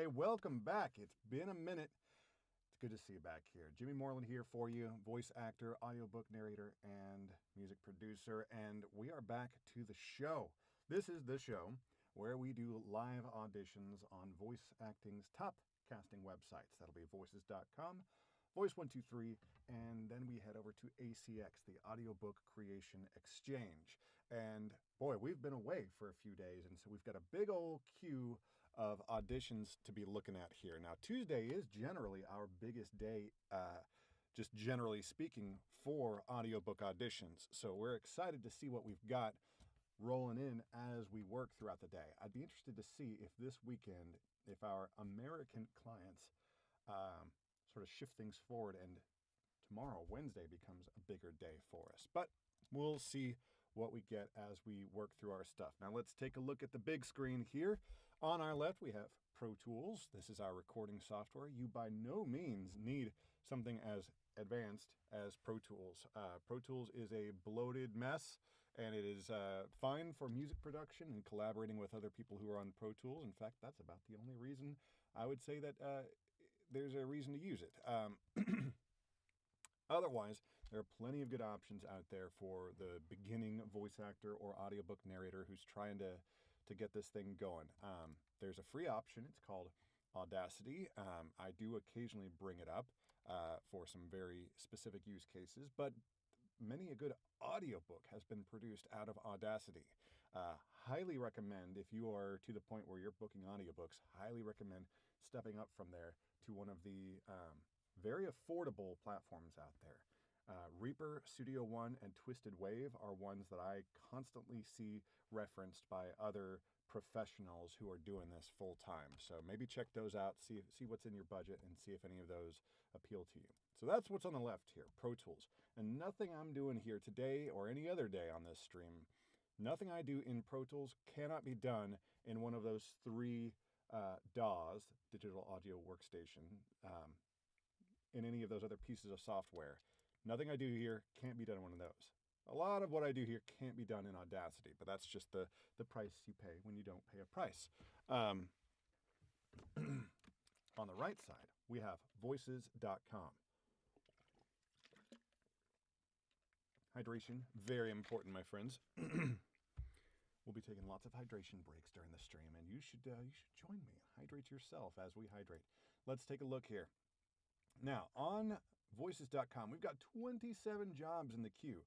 Tuesday. Welcome back. It's been a minute. It's good to see you back here. Jimmy Moreland here for you, voice actor, audiobook narrator, and music producer. And we are back to the show. This is the show where we do live auditions on voice acting's top casting websites. That'll be voices.com, Voice123, and then we head over to ACX, the Audiobook Creation Exchange. And boy, we've been away for a few days, and so we've got a big old queue of auditions to be looking at here. Now, Tuesday is generally our biggest day, just generally speaking, for audiobook auditions. So we're excited to see what we've got rolling in as we work throughout the day. I'd be interested to see if this weekend, if our American clients sort of shift things forward and tomorrow, Wednesday, becomes a bigger day for us. But we'll see what we get as we work through our stuff. Now let's take a look at the big screen here. On our left, we have Pro Tools. This is our recording software. You by no means need something as advanced as Pro Tools. Pro Tools is a bloated mess, and it is fine for music production and collaborating with other people who are on Pro Tools. In fact, that's about the only reason I would say that there's a reason to use it. Otherwise, there are plenty of good options out there for the beginning voice actor or audiobook narrator who's trying to get this thing going. There's a free option. It's called Audacity. I do occasionally bring it up for some very specific use cases, but many a good audiobook has been produced out of Audacity. Highly recommend, if you are to the point where you're booking audiobooks, highly recommend stepping up from there to one of the very affordable platforms out there. Reaper, Studio One, and Twisted Wave are ones that I constantly see referenced by other professionals who are doing this full time. So maybe check those out, see what's in your budget, and see if any of those appeal to you. So that's what's on the left here, Pro Tools. And nothing I'm doing here today or any other day on this stream, nothing I do in Pro Tools cannot be done in one of those three DAWs, Digital Audio Workstation, in any of those other pieces of software. Nothing I do here can't be done in one of those. A lot of what I do here can't be done in Audacity, but that's just the price you pay when you don't pay a price. On the right side, we have voices.com. Hydration, very important, my friends. We'll be taking lots of hydration breaks during the stream, and you should join me. Hydrate yourself as we hydrate. Let's take a look here. Now, on voices.com, we've got 27 jobs in the queue.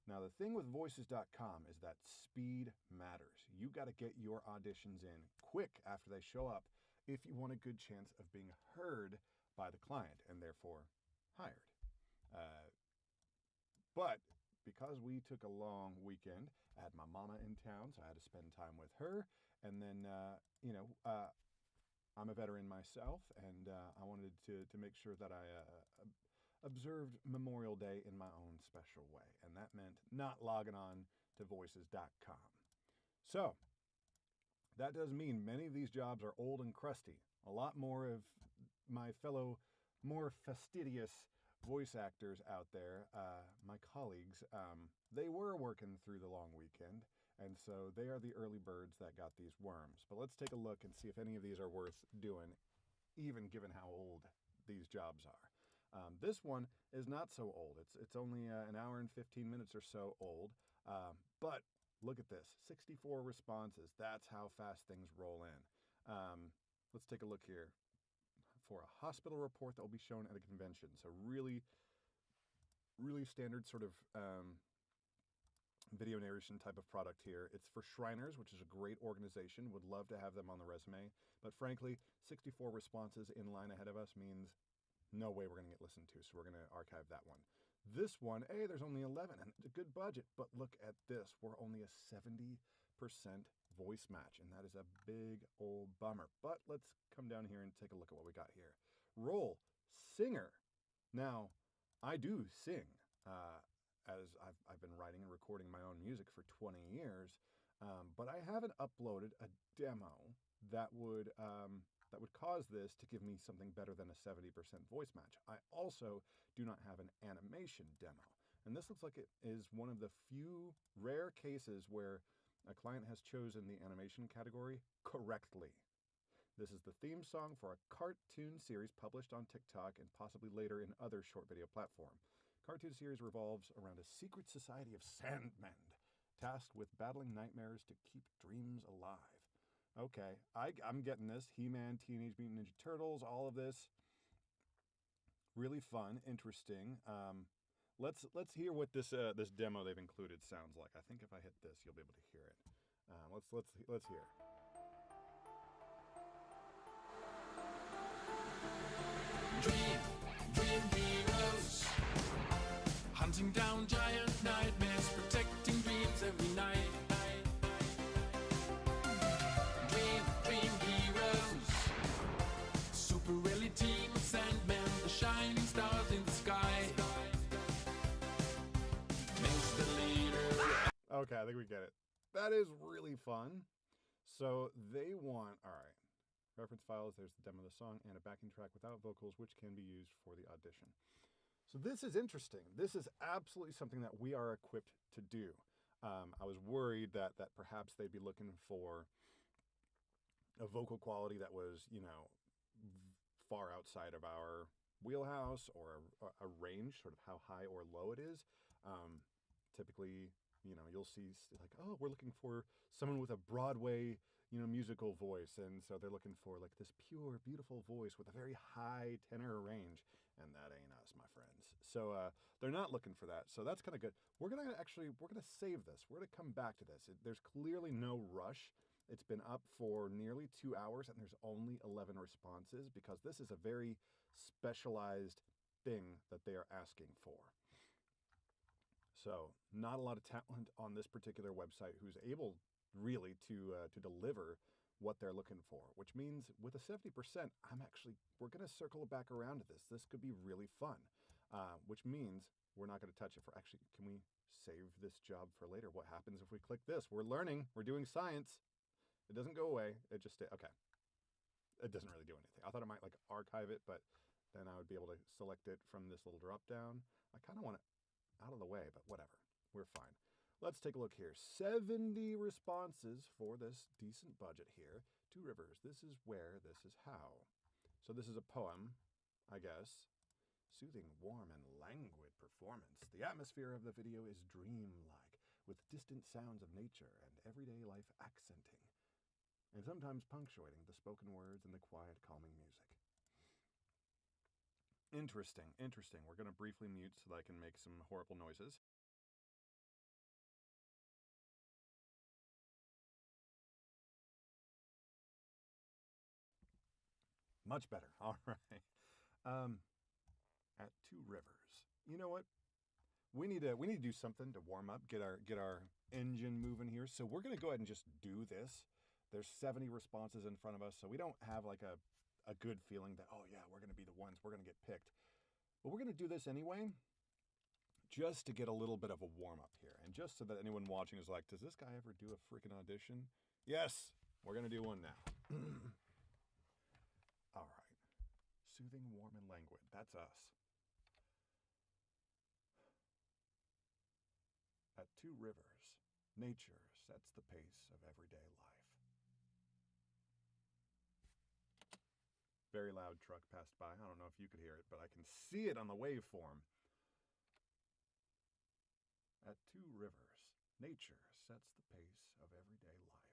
Now, the thing with voices.com is that speed matters. You got to get your auditions in quick after they show up if you want a good chance of being heard by the client and therefore hired. But because we took a long weekend, I had my mama in town, so I had to spend time with her. And then, I'm a veteran myself, and I wanted to make sure that I observed Memorial Day in my own special way, and that meant not logging on to voices.com. So that does mean many of these jobs are old and crusty. A lot more of my fellow, more fastidious voice actors out there, my colleagues, they were working through the long weekend, and so they are the early birds that got these worms. But let's take a look and see if any of these are worth doing, even given how old these jobs are. This one is not so old. It's only an hour and 15 minutes or so old. But look at this, 64 responses. That's how fast things roll in. Let's take a look here for a hospital report that will be shown at a convention. So really, really standard sort of video narration type of product here. It's for Shriners, which is a great organization. Would love to have them on the resume. But frankly, 64 responses in line ahead of us means no way we're going to get listened to, so we're going to archive that one. This one, hey, there's only 11, and it's a good budget, but look at this. We're only a 70% voice match, and that is a big old bummer. But let's come down here and take a look at what we got here. Role, singer. Now, I do sing, as I've been writing and recording my own music for 20 years, but I haven't uploaded a demo that would cause this to give me something better than a 70% voice match. I also do not have an animation demo. And this looks like it is one of the few rare cases where a client has chosen the animation category correctly. This is the theme song for a cartoon series published on TikTok and possibly later in other short video platform. Cartoon series revolves around a secret society of Sandmen, tasked with battling nightmares to keep dreams alive. Okay, I'm getting this. He-Man, Teenage Mutant Ninja Turtles, all of this. Really fun, interesting. Let's hear what this this demo they've included sounds like. I think if I hit this, you'll be able to hear it. Let's hear. Dream heroes, hunting down giant nightmares, protecting dreams every night. Dream heroes, super rally team of Sandmen, the shining stars in the sky. Mr. Leader. Okay, I think we get it. That is really fun. So they want, all right. Reference files, there's the demo of the song and a backing track without vocals, which can be used for the audition. So this is interesting. This is absolutely something that we are equipped to do. I was worried that perhaps they'd be looking for a vocal quality that was, you know, far outside of our wheelhouse or a range, sort of how high or low it is. Typically, you know, you'll see like, oh, we're looking for someone with a Broadway, you know, musical voice. And so they're looking for like this pure, beautiful voice with a very high tenor range. And that ain't us, my friends. So they're not looking for that. So that's kind of good. We're going to save this. We're going to come back to this. There's clearly no rush. It's been up for nearly 2 hours and there's only 11 responses because this is a very specialized thing that they are asking for. So not a lot of talent on this particular website who's able really to deliver what they're looking for, which means with a 70%, we're going to circle back around to this. This could be really fun, which means we're not going to touch it for actually, can we save this job for later? What happens if we click this? We're learning, we're doing science. It doesn't go away. It just, okay. It doesn't really do anything. I thought it might like archive it, but then I would be able to select it from this little drop down. I kind of want it out of the way, but whatever, we're fine. Let's take a look here. 70 responses for this decent budget here. Two Rivers, this is where, this is how. So this is a poem, I guess. Soothing, warm, and languid performance. The atmosphere of the video is dreamlike, with distant sounds of nature and everyday life accenting, and sometimes punctuating the spoken words and the quiet, calming music. Interesting, interesting. We're going to briefly mute so that I can make some horrible noises. Much better. All right. At Two Rivers. You know what? We need to do something to warm up, get our engine moving here. So we're going to go ahead and just do this. There's 70 responses in front of us, so we don't have like a good feeling that, oh yeah, we're going to be the ones, we're going to get picked. But we're going to do this anyway, just to get a little bit of a warm-up here. And just so that anyone watching is like, does this guy ever do a freaking audition? Yes, we're going to do one now. All right. Soothing, warm, and languid. That's us. At Two Rivers, nature sets the pace of everyday life. Very loud truck passed by. I don't know if you could hear it, but I can see it on the waveform. At Two Rivers, nature sets the pace of everyday life.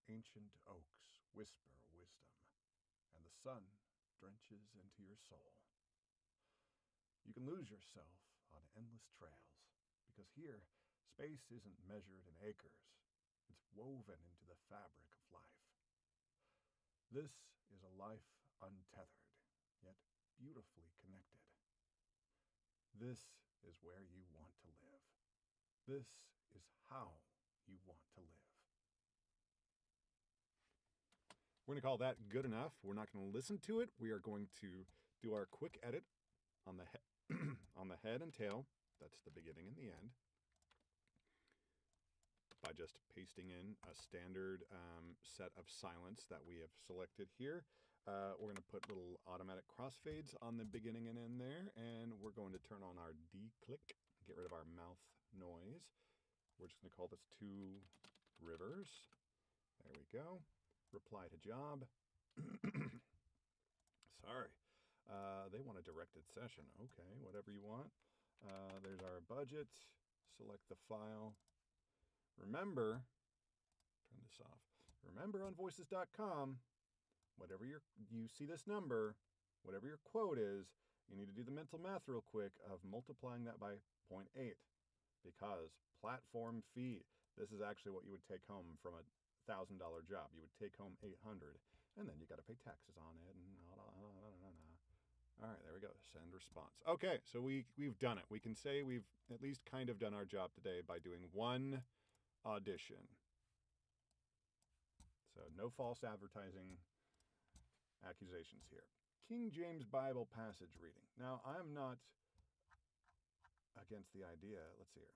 Ancient oaks whisper wisdom, and the sun drenches into your soul. You can lose yourself on endless trails, because here, space isn't measured in acres. It's woven into the fabric of life. This is a life untethered, yet beautifully connected. This is where you want to live. This is how you want to live. We're going to call that good enough. We're not going to listen to it. We are going to do our quick edit on the on the head and tail. That's the beginning and the end. By just pasting in a standard set of silence that we have selected here. We're going to put little automatic crossfades on the beginning and end there, and we're going to turn on our D-click, get rid of our mouth noise. We're just going to call this Two Rivers. There we go. Reply to job. Sorry. They want a directed session. Okay, whatever you want. There's our budget. Select the file. Remember, turn this off. Remember on voices.com, whatever you see this number, whatever your quote is, you need to do the mental math real quick of multiplying that by 0.8 because platform fee. This is actually what you would take home from a $1,000 job. You would take home 800, and then you got to pay taxes on it. And all right, there we go. Send response. Okay, so we've done it. We can say we've at least kind of done our job today by doing one audition. So no false advertising accusations here. King James Bible passage reading. Now, I'm not against the idea. Let's see here.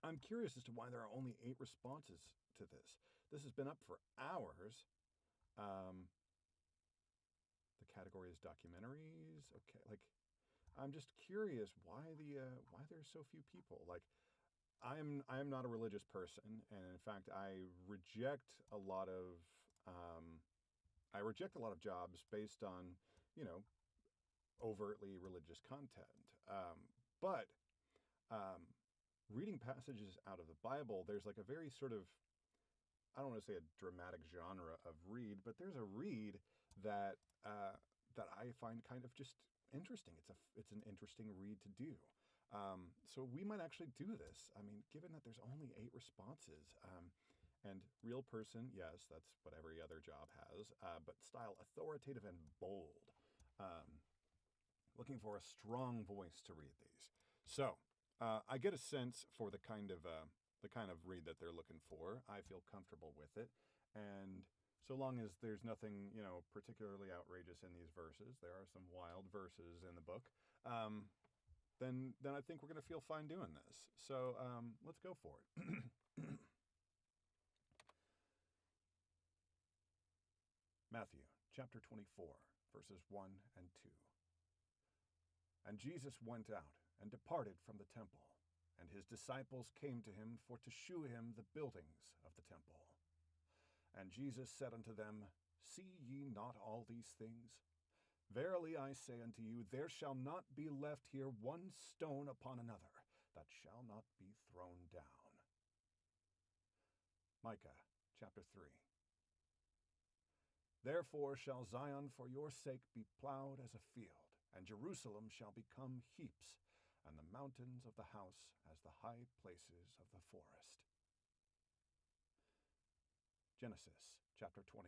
I'm curious as to why there are only 8 responses to this. This has been up for hours. The category is documentaries. Okay, like I'm just curious why there's so few people. Like I am not a religious person, and in fact, I reject a lot of jobs based on overtly religious content. But reading passages out of the Bible, there's like a very sort of, I don't want to say a dramatic genre of read, but there's a read that that I find kind of just interesting. It's an interesting read to do. So we might actually do this. I mean, given that there's only 8 responses, and real person, yes, that's what every other job has, but style authoritative and bold. Looking for a strong voice to read these. So I get a sense for the kind of read that they're looking for. I feel comfortable with it, and so long as there's nothing, particularly outrageous in these verses, there are some wild verses in the book, then I think we're going to feel fine doing this. So let's go for it. Matthew chapter 24, verses 1 and 2. And Jesus went out and departed from the temple, and his disciples came to him for to shew him the buildings of the temple. And Jesus said unto them, See ye not all these things? Verily I say unto you, there shall not be left here one stone upon another that shall not be thrown down. Micah chapter 3. Therefore shall Zion for your sake be plowed as a field, and Jerusalem shall become heaps, and the mountains of the house as the high places of the forest. Genesis chapter 28.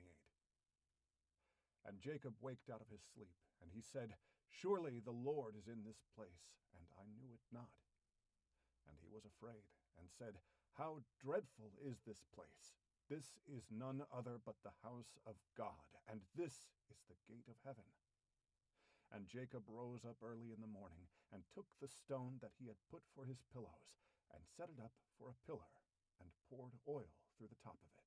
And Jacob waked out of his sleep, and he said, Surely the Lord is in this place, and I knew it not. And he was afraid, and said, How dreadful is this place! This is none other but the house of God, and this is the gate of heaven. And Jacob rose up early in the morning, and took the stone that he had put for his pillows, and set it up for a pillar, and poured oil through the top of it.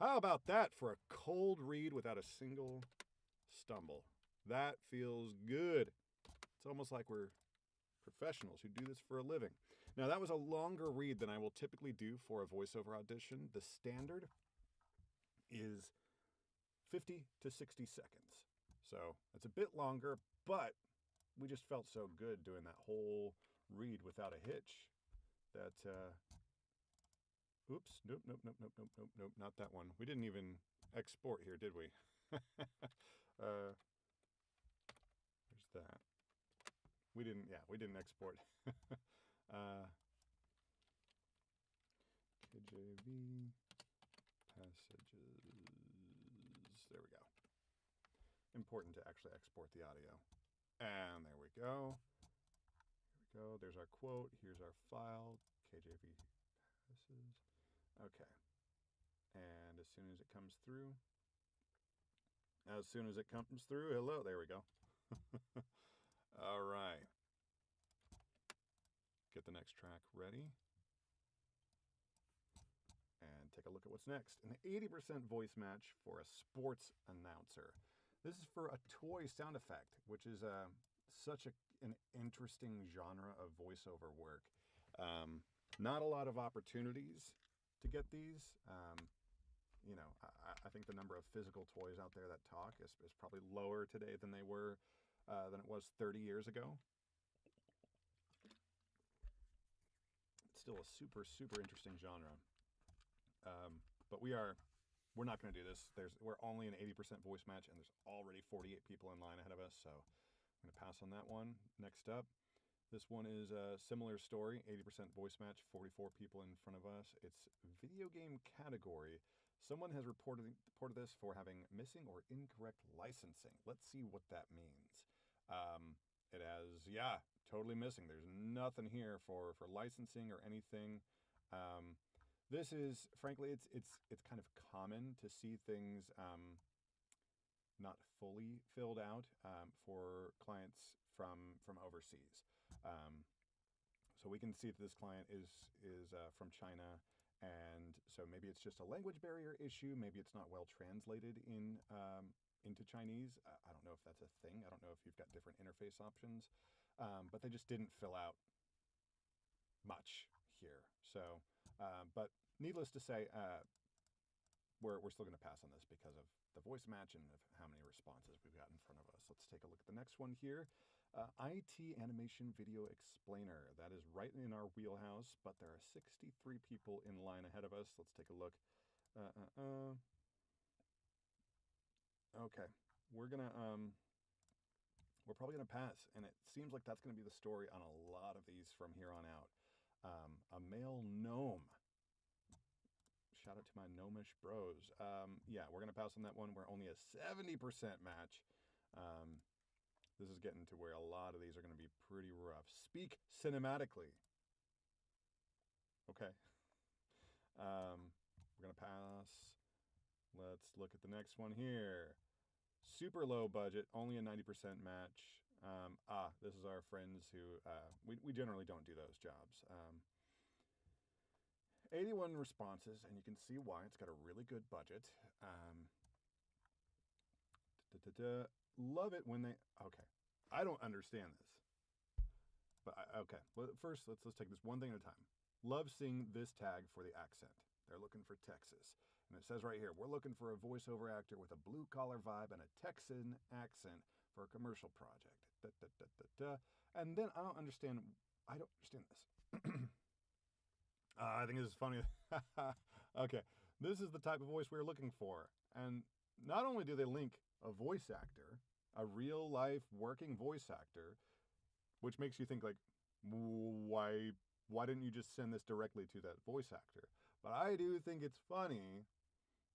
How about that for a cold read without a single stumble? That feels good. It's almost like we're professionals who do this for a living. Now, that was a longer read than I will typically do for a voiceover audition. The standard is 50 to 60 seconds. So it's a bit longer, but we just felt so good doing that whole read without a hitch that, oops, nope, not that one. We didn't even export here, did we? There's that. We didn't export. KJV passages. There we go. Important to actually export the audio. And there we go. Here we go. There's our quote. Here's our file. KJV passages. Okay. And as soon as it comes through. Hello. There we go. All right. Get the next track ready. And take a look at what's next. An 80% voice match for a sports announcer. This is for a toy sound effect, which is such an interesting genre of voiceover work. Not a lot of opportunities to get these. I think the number of physical toys out there that talk is probably lower today than they were than it was 30 years ago. It's still a super, super interesting genre. But we're not going to do this. We're only an 80% voice match, and there's already 48 people in line ahead of us, so I'm going to pass on that one. Next up, this one is a similar story, 80% voice match, 44 people in front of us. It's video game category. Someone has reported this for having missing or incorrect licensing. Let's see what that means. It has, totally missing. There's nothing here for licensing or anything. This is, frankly, it's kind of common to see things not fully filled out for clients from overseas. So we can see that this client is from China, and so maybe it's just a language barrier issue. Maybe it's not well translated into Chinese. I don't know if that's a thing. I don't know if you've got different interface options, but they just didn't fill out much here. So, but needless to say, we're still going to pass on this because of the voice match and of how many responses we've got in front of us. Let's take a look at the next one here. IT Animation Video Explainer. That is right in our wheelhouse, but there are 63 people in line ahead of us. Let's take a look. Okay, we're probably gonna pass, and it seems like that's gonna be the story on a lot of these from here on out. A male gnome. Shout out to my gnomish bros. We're gonna pass on that one. We're only a 70% match. This is getting to where a lot of these are gonna be pretty rough. Speak cinematically. Okay. We're gonna pass. Let's look at the next one here. Super low budget, only a 90% match. This is our friends who, we generally don't do those jobs. 81 responses, and you can see why. It's got a really good budget. Love it when they, okay. I don't understand this. But, okay. Well, first, let's take this one thing at a time. Love seeing this tag for the accent. They're looking for Texas. And it says right here, we're looking for a voiceover actor with a blue-collar vibe and a Texan accent for a commercial project. And then I don't understand this. I think this is funny. Okay, this is the type of voice we're looking for. And not only do they link a voice actor, a real-life working voice actor, which makes you think, like, why didn't you just send this directly to that voice actor? But I do think it's funny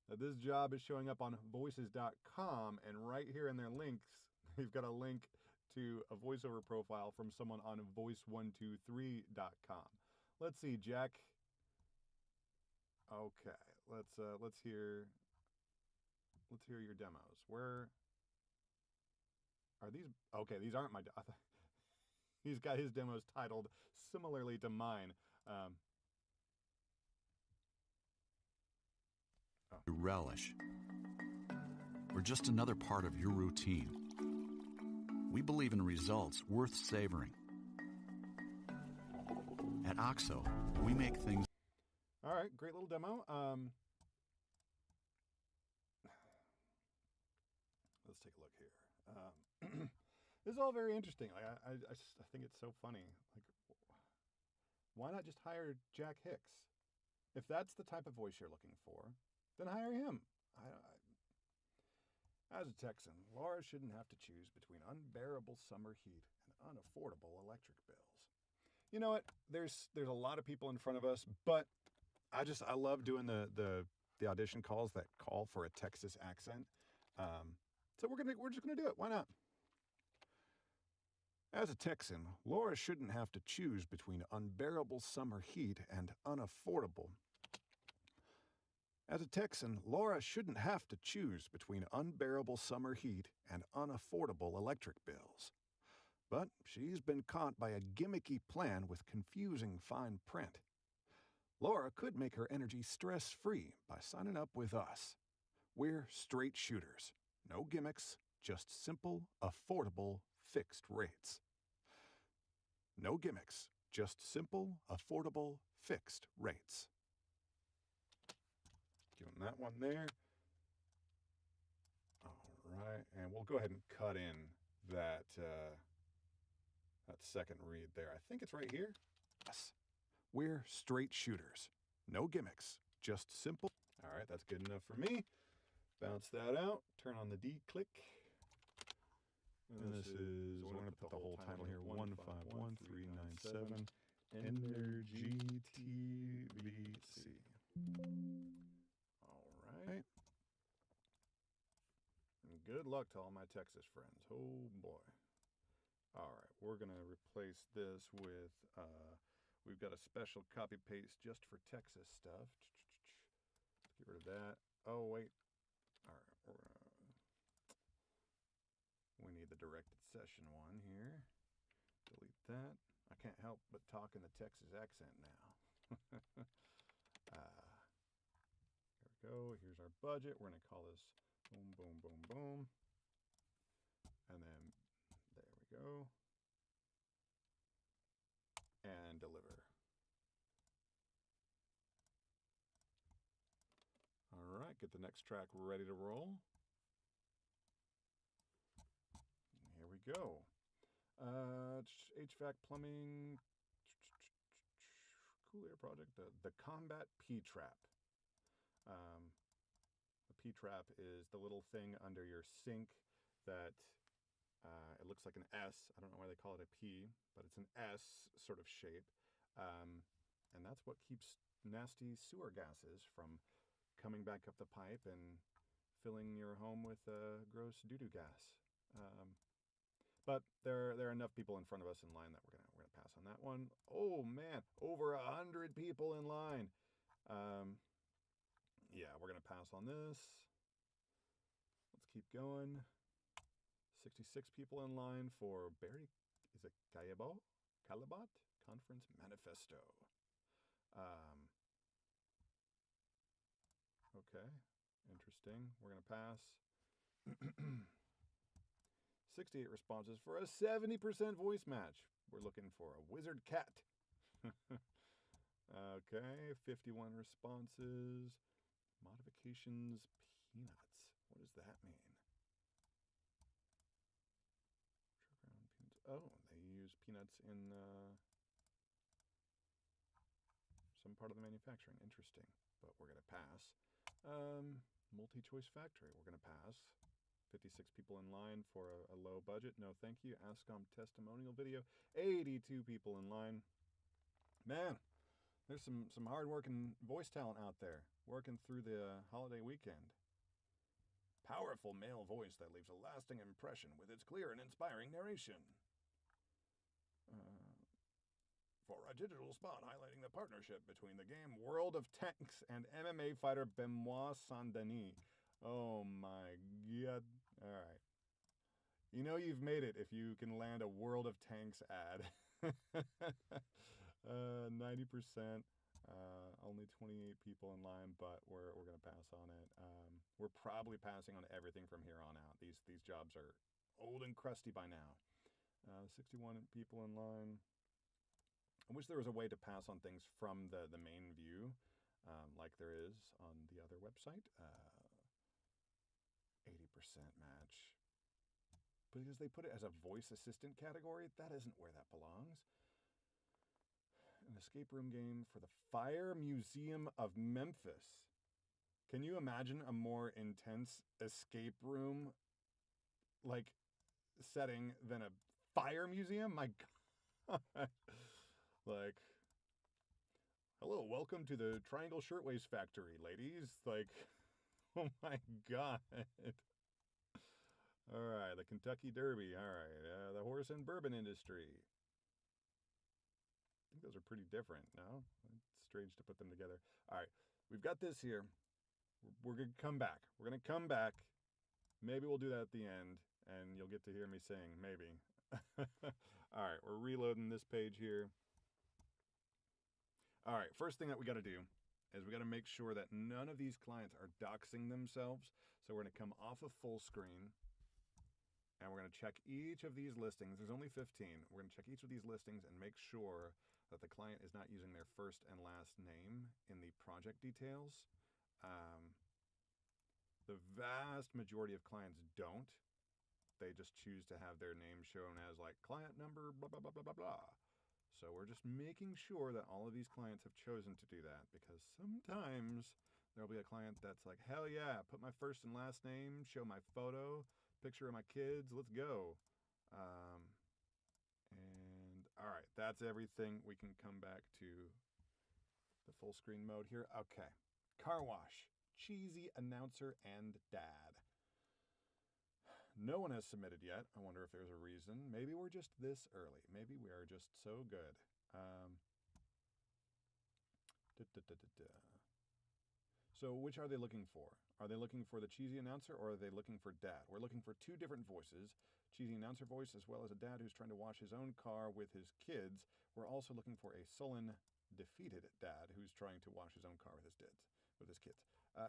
that this job is showing up on voices.com, and right here in their links, they've got a link to a voiceover profile from someone on voice123.com. Let's see, Jack. Okay, let's hear your demos. Where are these? Okay, these aren't my. He's got his demos titled similarly to mine. Relish. We're just another part of your routine. We believe in results worth savoring. At OXO, we make things. All right, great little demo. Let's take a look here. This is all very interesting. Like, I think it's so funny. Like, why not just hire Jack Hicks? If that's the type of voice you're looking for, then hire him. As a Texan, Laura shouldn't have to choose between unbearable summer heat and unaffordable electric bills. You know what? There's a lot of people in front of us, but I love doing the audition calls that call for a Texas accent. So we're just gonna do it. Why not? As a Texan, Laura shouldn't have to choose between unbearable summer heat and unaffordable. As a Texan, Laura shouldn't have to choose between unbearable summer heat and unaffordable electric bills. But she's been caught by a gimmicky plan with confusing fine print. Laura could make her energy stress-free by signing up with us. We're straight shooters. No gimmicks, just simple, affordable, fixed rates. No gimmicks, just simple, affordable, fixed rates. Give them that one there. All right, and we'll go ahead and cut in that that second read there. I think it's right here. Yes. We're straight shooters. No gimmicks. Just simple. All right, that's good enough for me. Bounce that out. Turn on the D click. And this is, we're going to put the whole title here, 151397 Energy TVC. All right. And good luck to all my Texas friends. Oh boy. All right, we're going to replace this with, we've got a special copy paste just for Texas stuff. Let's get rid of that. Oh, wait. All right, we need the directed session one here. Delete that. I can't help but talk in the Texas accent now. Here we go. Here's our budget. We're going to call this boom, boom, boom, boom. And then there we go. And deliver. All right, get the next track ready to roll. Here we go. HVAC plumbing, cool air project, the Combat P-Trap. The P-Trap is the little thing under your sink that it looks like an S. I don't know why they call it a P, but it's an S sort of shape. And that's what keeps nasty sewer gases from coming back up the pipe and filling your home with gross doo-doo gas. But there are enough people in front of us in line that we're gonna pass on that one. Oh man, over 100 people in line. Yeah, we're gonna pass on this. Let's keep going. 66 people in line for Barry. Is it Calabat Conference Manifesto? Okay, interesting. We're gonna pass. 68 responses for a 70% voice match. We're looking for a wizard cat. Okay, 51 responses. Modifications peanuts. What does that mean? Oh, they use peanuts in some part of the manufacturing. Interesting, but we're going to pass. Multi-choice factory. We're going to pass. 56 people in line for a low budget. No, thank you. ASCOM testimonial video. 82 people in line. Man, there's some hard-working voice talent out there working through the holiday weekend. Powerful male voice that leaves a lasting impression with its clear and inspiring narration. For a digital spot highlighting the partnership between the game World of Tanks and MMA fighter Benoit Saint-Denis. Oh my god. All right. You know you've made it if you can land a World of Tanks ad. 90%. Only 28 people in line, but we're going to pass on it. We're probably passing on everything from here on out. These jobs are old and crusty by now. 61 people in line. I wish there was a way to pass on things from the main view, like there is on the other website. 80% match. Because they put it as a voice assistant category, that isn't where that belongs. An escape room game for the Fire Museum of Memphis. Can you imagine a more intense escape room like setting than a fire museum? My god. Like, hello, welcome to the Triangle Shirtwaist Factory, ladies. Like, oh my god. All right, the Kentucky Derby. All right, the horse and bourbon industry. I think those are pretty different, no? It's strange to put them together. All right, we've got this here. We're going to come back. We're going to come back. Maybe we'll do that at the end, and you'll get to hear me sing, maybe. All right, we're reloading this page here. All right, first thing that we got to do is we got to make sure that none of these clients are doxing themselves. So we're going to come off of full screen, and we're going to check each of these listings. There's only 15. We're going to check each of these listings and make sure that the client is not using their first and last name in the project details. The vast majority of clients don't. They just choose to have their name shown as like client number, blah, blah, blah, blah, blah, blah. So we're just making sure that all of these clients have chosen to do that, because sometimes there'll be a client that's like, hell yeah, put my first and last name, show my photo, picture of my kids, let's go. And all right, that's everything. We can come back to the full screen mode here. Okay, car wash, cheesy announcer and dad. No one has submitted yet. I wonder if there's a reason. Maybe we're just this early. Maybe we are just so good. So which are they looking for? Are they looking for the cheesy announcer, or are they looking for dad? We're looking for two different voices. Cheesy announcer voice, as well as a dad who's trying to wash his own car with his kids. We're also looking for a sullen, defeated dad who's trying to wash his own car with his kids.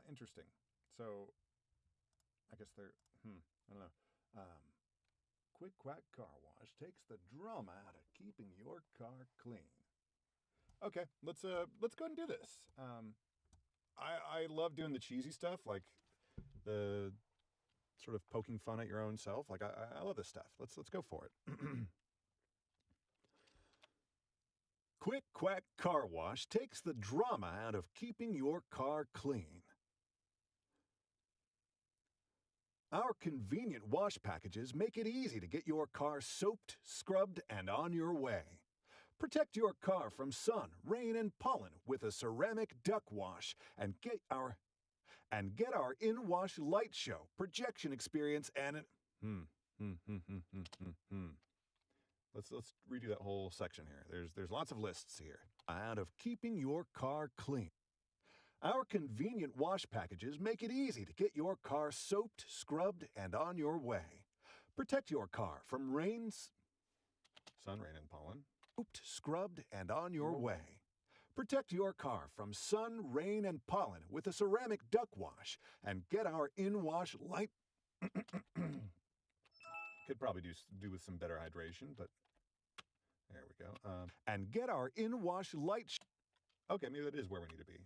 Interesting. So I guess they're, I don't know. Quick Quack Car Wash takes the drama out of keeping your car clean. Okay, let's go ahead and do this. I love doing the cheesy stuff, like the sort of poking fun at your own self. Like I love this stuff. Let's go for it. Quick Quack Car Wash takes the drama out of keeping your car clean. Our convenient wash packages make it easy to get your car soaped, scrubbed, and on your way. Protect your car from sun, rain, and pollen with a ceramic duck wash and get our in-wash light show, projection experience, and Let's redo that whole section here. There's lots of lists here. Out of keeping your car clean. Our convenient wash packages make it easy to get your car soaped, scrubbed, and on your way. Protect your car from sun, rain, and pollen. Soaped, scrubbed, and on your way. Protect your car from sun, rain, and pollen with a ceramic duck wash and get our in-wash light. Could probably do with some better hydration, but there we go. And get our in-wash light. Okay, maybe that is where we need to be.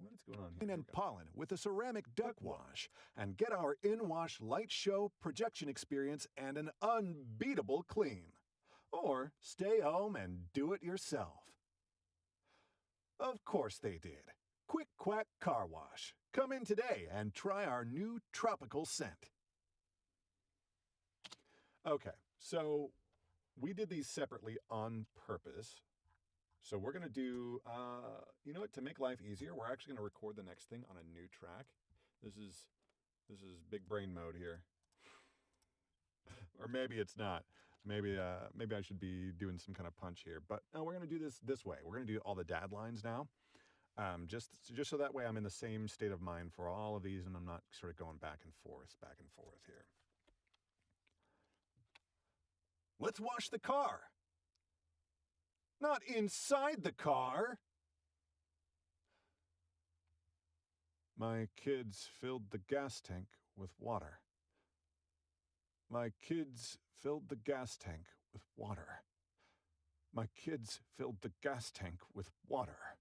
What is going on here? And pollen with a ceramic duck wash and get our in-wash light show, projection experience, and an unbeatable clean. Or stay home and do it yourself. Of course they did. Quick Quack Car Wash. Come in today and try our new tropical scent. Okay, so we did these separately on purpose. So we're going to do, you know what, to make life easier, we're actually going to record the next thing on a new track. This is big brain mode here. Or maybe it's not. Maybe I should be doing some kind of punch here. But no, we're going to do this way. We're going to do all the dad lines now. Just so that way I'm in the same state of mind for all of these and I'm not sort of going back and forth here. Let's wash the car. Not inside the car. My kids filled the gas tank with water. My kids filled the gas tank with water. My kids filled the gas tank with water.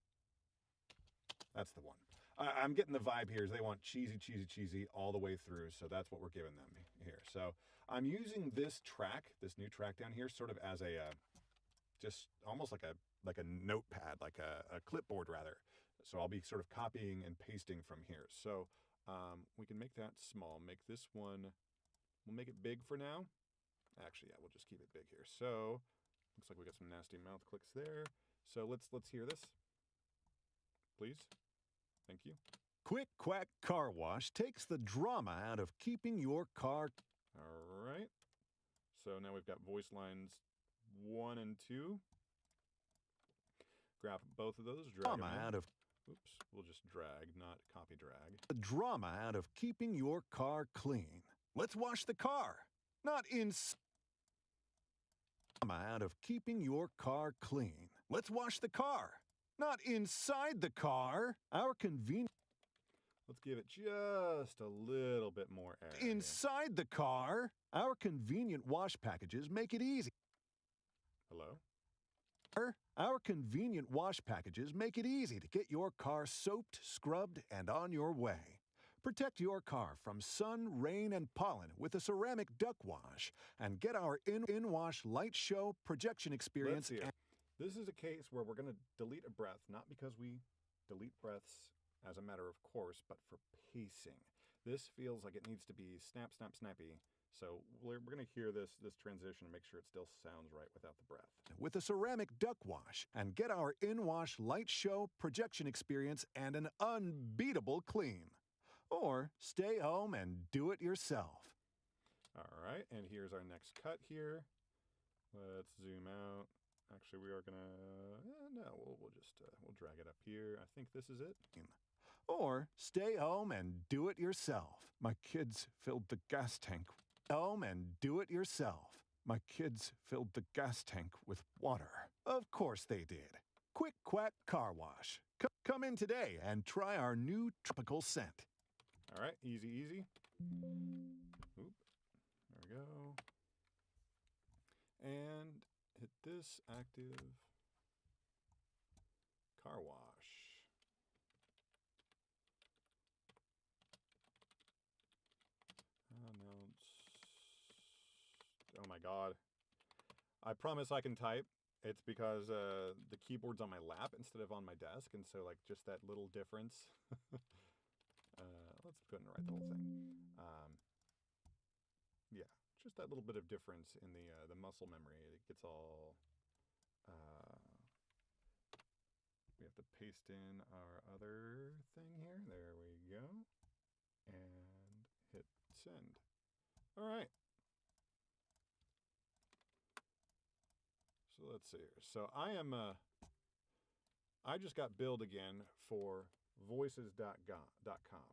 That's the one. I'm getting the vibe here is they want cheesy, cheesy, cheesy all the way through, so that's what we're giving them here. So I'm using this track, this new track down here, sort of as a just almost like a notepad, like a clipboard rather. So I'll be sort of copying and pasting from here. So we can make that small. Make this one, we'll make it big for now. Actually, yeah, we'll just keep it big here. So looks like we got some nasty mouth clicks there. So let's hear this, please. Thank you. Quick Quack Car Wash takes the drama out of keeping your car. All right. So now we've got voice lines 1 and 2. Grab both of those, drag them out of. Oops, we'll just drag, not copy drag. The drama out of keeping your car clean. Let's wash the car, not inside. Drama out of keeping your car clean. Let's wash the car, not inside the car. Our convenient. Let's give it just a little bit more air. Inside the car, our convenient wash packages make it easy. Hello? Our convenient wash packages make it easy to get your car soaped, scrubbed, and on your way. Protect your car from sun, rain, and pollen with a ceramic duck wash and get our in-wash light show projection experience. This is a case where we're going to delete a breath, not because we delete breaths as a matter of course, but for pacing. This feels like it needs to be snap, snap, snappy. So we're going to hear this transition and make sure it still sounds right without the breath. With a ceramic duck wash and get our in-wash light show projection experience and an unbeatable clean. Or stay home and do it yourself. All right, and here's our next cut here. Let's zoom out. Actually, we are gonna, we'll drag it up here. I think this is it. Or stay home and do it yourself. My kids filled the gas tank. Home and do it yourself. My kids filled the gas tank with water. Of course they did. Quick Quack Car Wash. Come in today and try our new tropical scent. All right, easy, easy. Oop, there we go. And hit this active car wash. Oh my God. I promise I can type. It's because the keyboard's on my lap instead of on my desk, and so like just that little difference. Let's go ahead and write the whole thing. Yeah, just that little bit of difference in the muscle memory. It gets all. We have to paste in our other thing here. There we go, and hit send. All right. So let's see here. So I just got billed again for voices.com.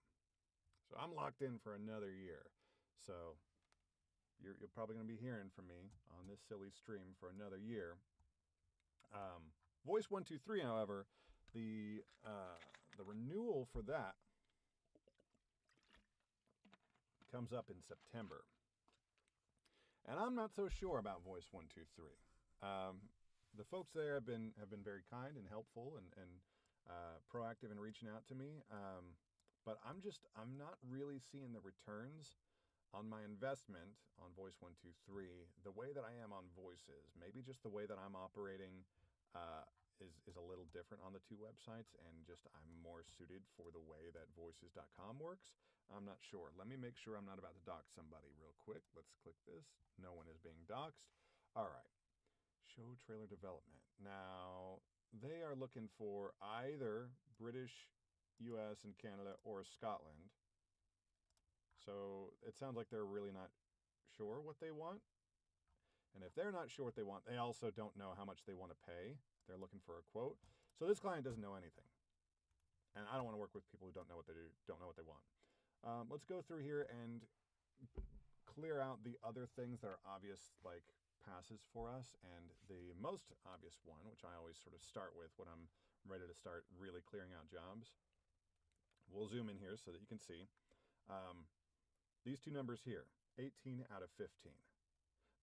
So I'm locked in for another year. So you're probably going to be hearing from me on this silly stream for another year. Voice123, however, the renewal for that comes up in September. And I'm not so sure about Voice123. The folks there have been very kind and helpful and proactive in reaching out to me. But I'm not really seeing the returns on my investment on Voice123 the way that I am on Voices. Maybe just the way that I'm operating is a little different on the two websites, and just I'm more suited for the way that voices.com works. I'm not sure. Let me make sure I'm not about to dox somebody real quick. Let's click this. No one is being doxed. All right. Show trailer development. Now, they are looking for either British, US, and Canada, or Scotland. So it sounds like they're really not sure what they want. And if they're not sure what they want, they also don't know how much they want to pay. They're looking for a quote. So this client doesn't know anything. And I don't want to work with people who don't know what they do, don't know what they want. Let's go through here and clear out the other things that are obvious, like passes for us. And the most obvious one, which I always sort of start with when I'm ready to start really clearing out jobs. We'll zoom in here so that you can see. These two numbers here, 18 out of 15.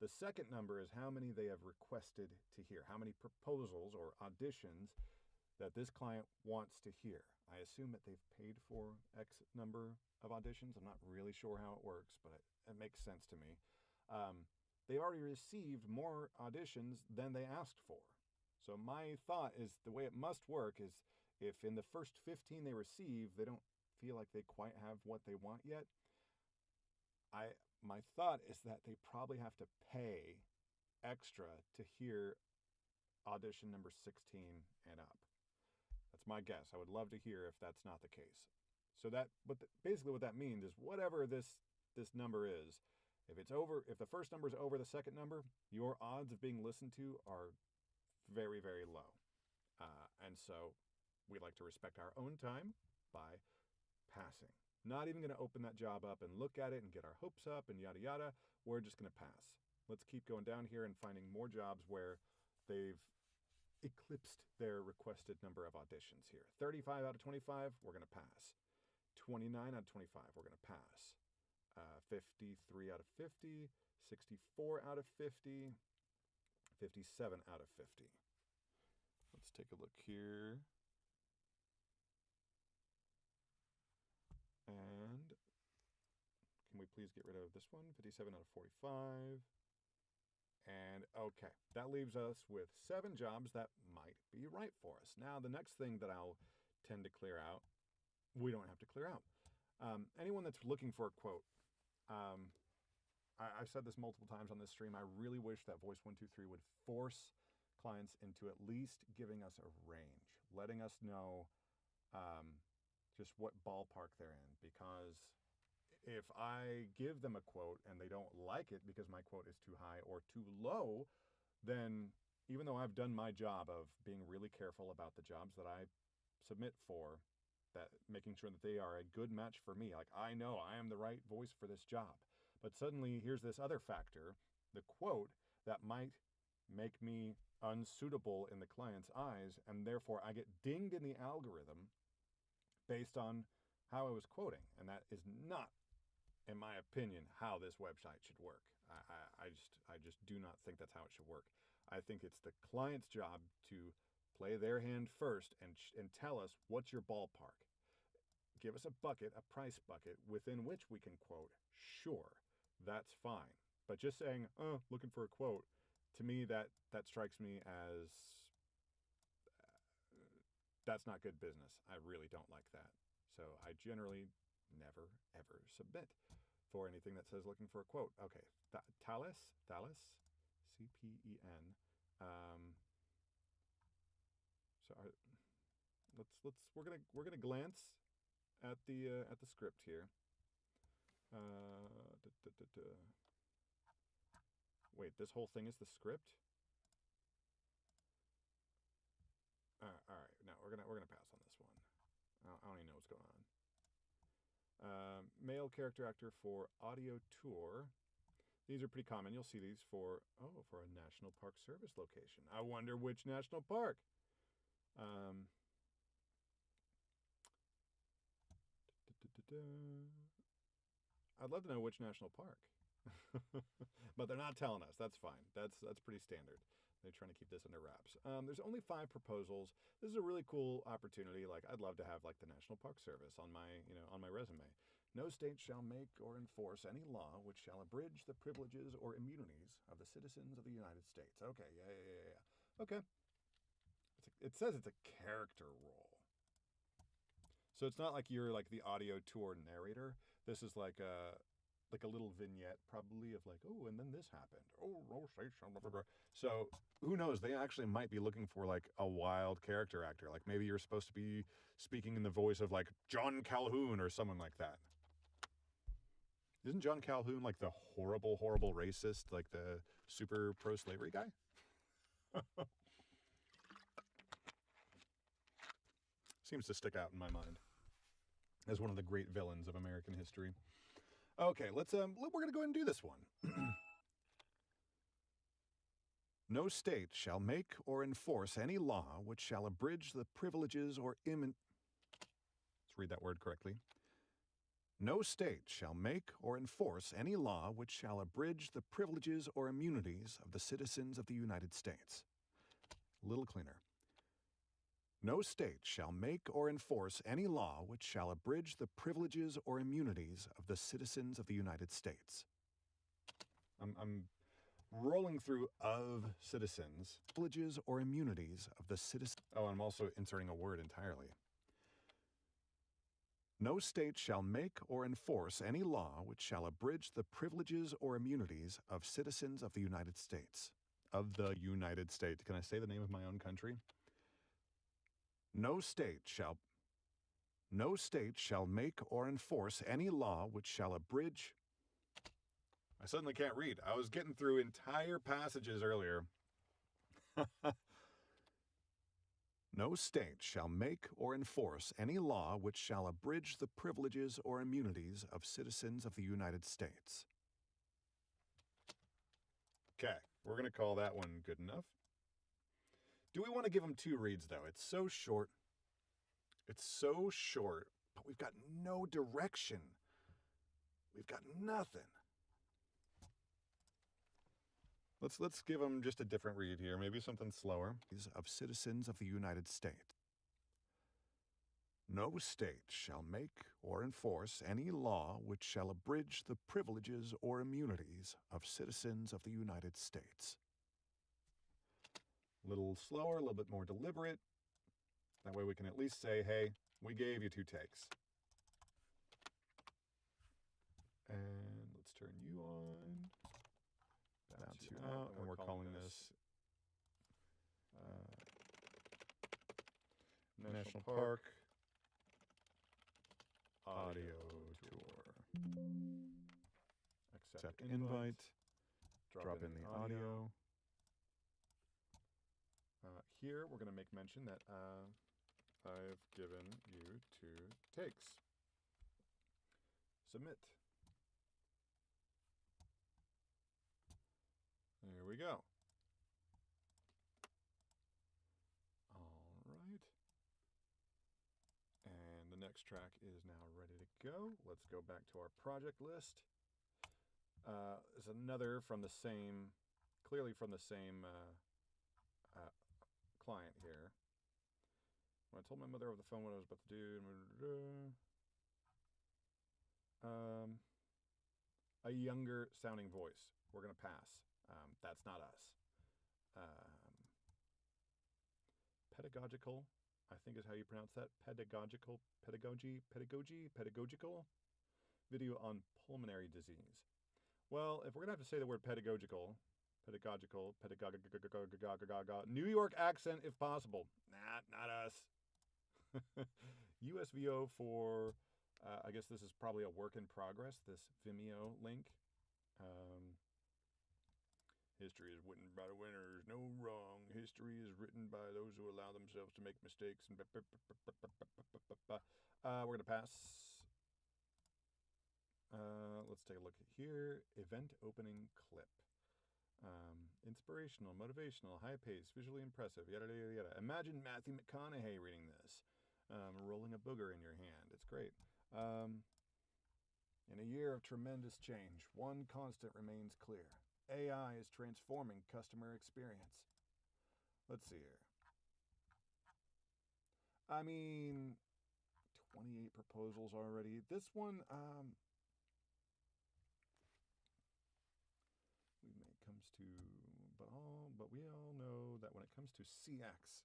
The second number is how many they have requested to hear, how many proposals or auditions that this client wants to hear. I assume that they've paid for X number of auditions. I'm not really sure how it works, but it makes sense to me. They've already received more auditions than they asked for. So my thought is the way it must work is if in the first 15 they receive, they don't feel like they quite have what they want yet, my thought is that they probably have to pay extra to hear audition number 16 and up. That's my guess. I would love to hear if that's not the case. So basically what that means is whatever this number is, if the first number is over the second number, your odds of being listened to are very, very low. And so we like to respect our own time by passing. Not even going to open that job up and look at it and get our hopes up and yada yada. We're just going to pass. Let's keep going down here and finding more jobs where they've eclipsed their requested number of auditions here. 35 out of 25, we're going to pass. 29 out of 25, we're going to pass. 53 out of 50, 64 out of 50, 57 out of 50. Let's take a look here. And can we please get rid of this one? 57 out of 45. And okay, that leaves us with 7 jobs that might be right for us. Now, the next thing that I'll tend to clear out, we don't have to clear out. Anyone that's looking for a quote, I've said this multiple times on this stream. I really wish that Voice123 would force clients into at least giving us a range, letting us know just what ballpark they're in. Because if I give them a quote and they don't like it because my quote is too high or too low, then even though I've done my job of being really careful about the jobs that I submit for, that making sure that they are a good match for me, like I know I am the right voice for this job. But suddenly here's this other factor, the quote, that might make me unsuitable in the client's eyes, and therefore I get dinged in the algorithm based on how I was quoting. And that is not, in my opinion, how this website should work. I just do not think that's how it should work. I think it's the client's job to play their hand first and tell us what's your ballpark. Give us a bucket, a price bucket within which we can quote. Sure, that's fine. But just saying, oh, looking for a quote, to me that strikes me as that's not good business. I really don't like that. So I generally never, ever submit for anything that says looking for a quote. Okay, Thales, C-P-E-N. So we're gonna glance at the script here. Wait, this whole thing is the script? All right. No, we're gonna pass on this one. I don't even know what's going on. Male character actor for audio tour. These are pretty common. You'll see these for a National Park Service location. I wonder which national park. I'd love to know which national park. But they're not telling us. That's fine. That's pretty standard. They're trying to keep this under wraps. There's only 5 proposals. This is a really cool opportunity. Like, I'd love to have like the National Park Service on my resume. No state shall make or enforce any law which shall abridge the privileges or immunities of the citizens of the United States. Okay, yeah. Okay. It says it's a character role. So it's not like you're like the audio tour narrator. This is like a little vignette probably of like, oh, and then this happened. Oh, so who knows? They actually might be looking for like a wild character actor. Like maybe you're supposed to be speaking in the voice of like John Calhoun or someone like that. Isn't John Calhoun like the horrible, horrible racist, like the super pro-slavery guy? Seems to stick out in my mind as one of the great villains of American history. Okay, we're going to go ahead and do this one. No state shall make or enforce any law which shall abridge the privileges or let's read that word correctly. No state shall make or enforce any law which shall abridge the privileges or immunities of the citizens of the United States. A little cleaner. No state shall make or enforce any law which shall abridge the privileges or immunities of the citizens of the United States. I'm rolling through of citizens, privileges or immunities of the citizens. Oh, I'm also inserting a word entirely. No state shall make or enforce any law which shall abridge the privileges or immunities of citizens of the United States. Of the United States. Can I say the name of my own country? No state shall make or enforce any law which shall abridge. I suddenly can't read. I was getting through entire passages earlier. No state shall make or enforce any law which shall abridge the privileges or immunities of citizens of the United States. Okay, we're going to call that one good enough. Do we want to give them 2 reads, though? It's so short. It's so short, but we've got no direction. We've got nothing. Let's give them just a different read here, maybe something slower. Of citizens of the United States. No state shall make or enforce any law which shall abridge the privileges or immunities of citizens of the United States. A little slower, a little bit more deliberate. That way we can at least say, hey, we gave you 2 takes. And let's turn you on. Bounce you out, and we're calling this National Park Audio Tour. Accept invite. Drop in the audio. Here we're going to make mention that I've given you 2 takes. Submit. There we go. All right. And the next track is now ready to go. Let's go back to our project list. There's another from the same, clearly from the same client here. When I told my mother over the phone what I was about to do, a younger sounding voice. We're going to pass. That's not us. Pedagogical, I think is how you pronounce that. Pedagogical video on pulmonary disease. Well, if we're going to have to say the word pedagogical, New York accent if possible. Not us. USVO for, I guess this is probably a work in progress, this Vimeo link. History is written by the winners, no wrong. History is written by those who allow themselves to make mistakes. And we're going to pass. Let's take a look at here. Event opening clip. Inspirational, motivational, high pace, visually impressive, yada, yada, yada. Imagine Matthew McConaughey reading this, rolling a booger in your hand. It's great. In a year of tremendous change, one constant remains clear. AI is transforming customer experience. Let's see here. I mean, 28 proposals already. This one, when it comes to, but we all know that when it comes to CX,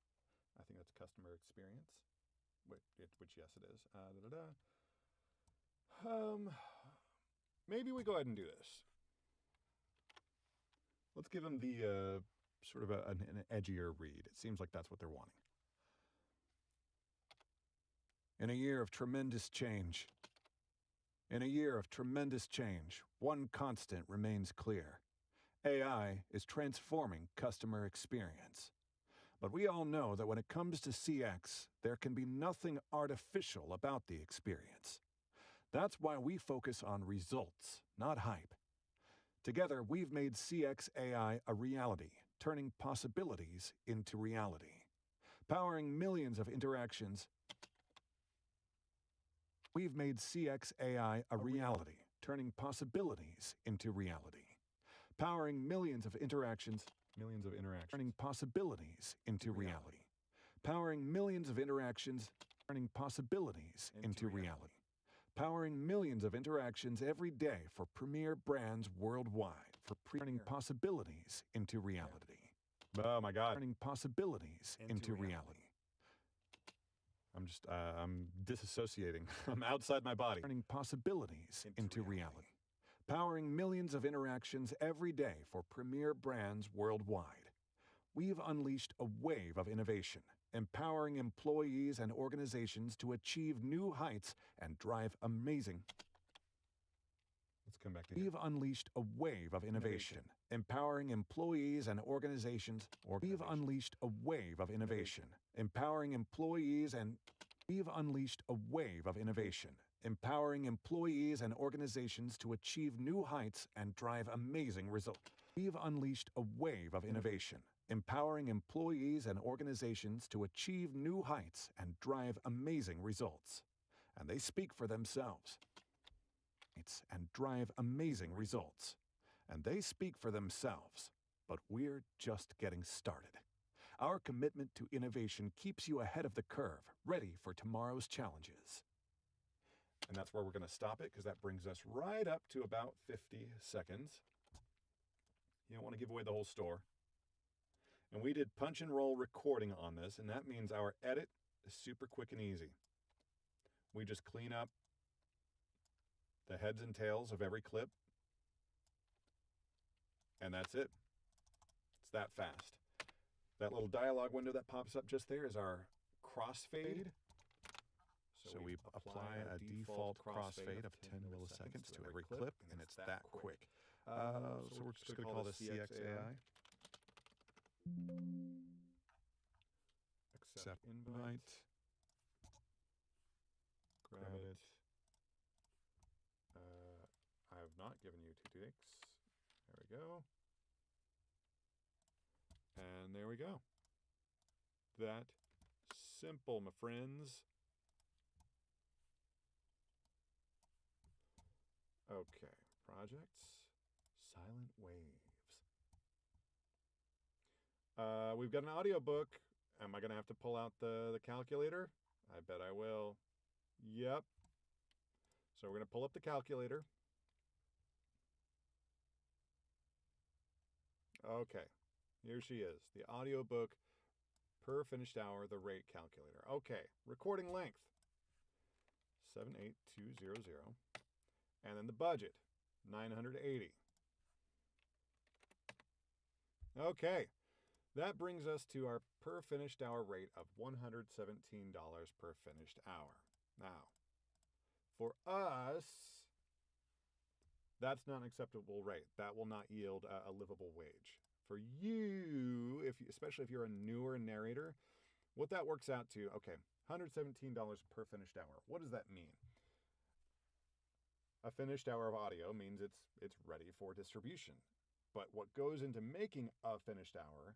I think that's customer experience, which yes, it is. Maybe we go ahead and do this. Let's give them the sort of an edgier read. It seems like that's what they're wanting. In a year of tremendous change, one constant remains clear. AI is transforming customer experience. But we all know that when it comes to CX, there can be nothing artificial about the experience. That's why we focus on results, not hype. Together, we've made CX AI a reality, turning possibilities into reality. Powering millions of interactions. We've made CX AI a reality, turning possibilities into reality. Powering millions of interactions. Turning possibilities into reality. Powering millions of interactions. Turning possibilities into reality. Powering millions of interactions every day for premier brands worldwide. Turning possibilities into reality. Oh my God. Turning possibilities into reality. I'm disassociating. I'm outside my body. Turning possibilities into reality. Powering millions of interactions every day for premier brands worldwide. We've unleashed a wave of innovation, empowering employees and organizations to achieve new heights and drive amazing. Let's come back to We've unleashed a wave of innovation, empowering employees and organizations. We've unleashed a wave of innovation, empowering employees and We've unleashed a wave of innovation, empowering employees and organizations to achieve new heights and drive amazing results. We've unleashed a wave of innovation, empowering employees and organizations to achieve new heights and drive amazing results. And they speak for themselves. And drive amazing results. And they speak for themselves. but we're just getting started. Our commitment to innovation keeps you ahead of the curve, ready for tomorrow's challenges. And that's where we're going to stop it, because that brings us right up to about 50 seconds. You don't want to give away the whole store. And we did punch and roll recording on this, and that means our edit is super quick and easy. We just clean up the heads and tails of every clip, and that's it. It's that fast. That little dialogue window that pops up just there is our crossfade. So we apply a default crossfade of 10 milliseconds to every clip, and it's that quick. So we're just going to call this CXAI. Accept invite. Grab it. I have not given you 2 ticks. There we go. And there we go. That simple, my friends. Okay, projects, silent waves. We've got an audiobook. Am I going to have to pull out the calculator? I bet I will. Yep. So we're going to pull up the calculator. Okay, here she is. The audiobook per finished hour, the rate calculator. Okay, recording length, 78200. And then the budget, 980. Okay, that brings us to our per finished hour rate of $117 per finished hour. Now, for us, that's not an acceptable rate. That will not yield a livable wage. For you, especially if you're a newer narrator, what that works out to, okay, $117 per finished hour. What does that mean? A finished hour of audio means it's ready for distribution. But what goes into making a finished hour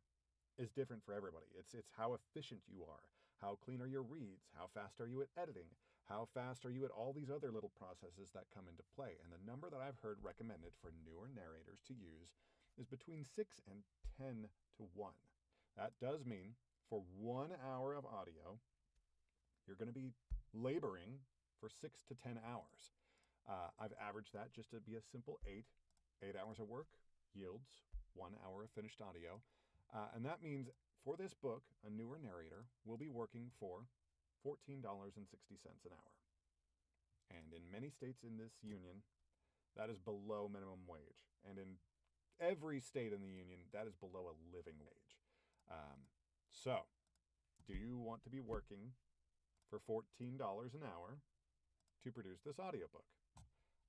is different for everybody. It's how efficient you are. How clean are your reads? How fast are you at editing? How fast are you at all these other little processes that come into play? And the number that I've heard recommended for newer narrators to use is between 6 and 10 to 1. That does mean for 1 hour of audio, you're going to be laboring for 6 to 10 hours. I've averaged that just to be a simple 8 hours of work yields 1 hour of finished audio. And that means for this book, a newer narrator will be working for $14.60 an hour. And in many states in this union, that is below minimum wage. And in every state in the union, that is below a living wage. So, do you want to be working for $14 an hour to produce this audiobook?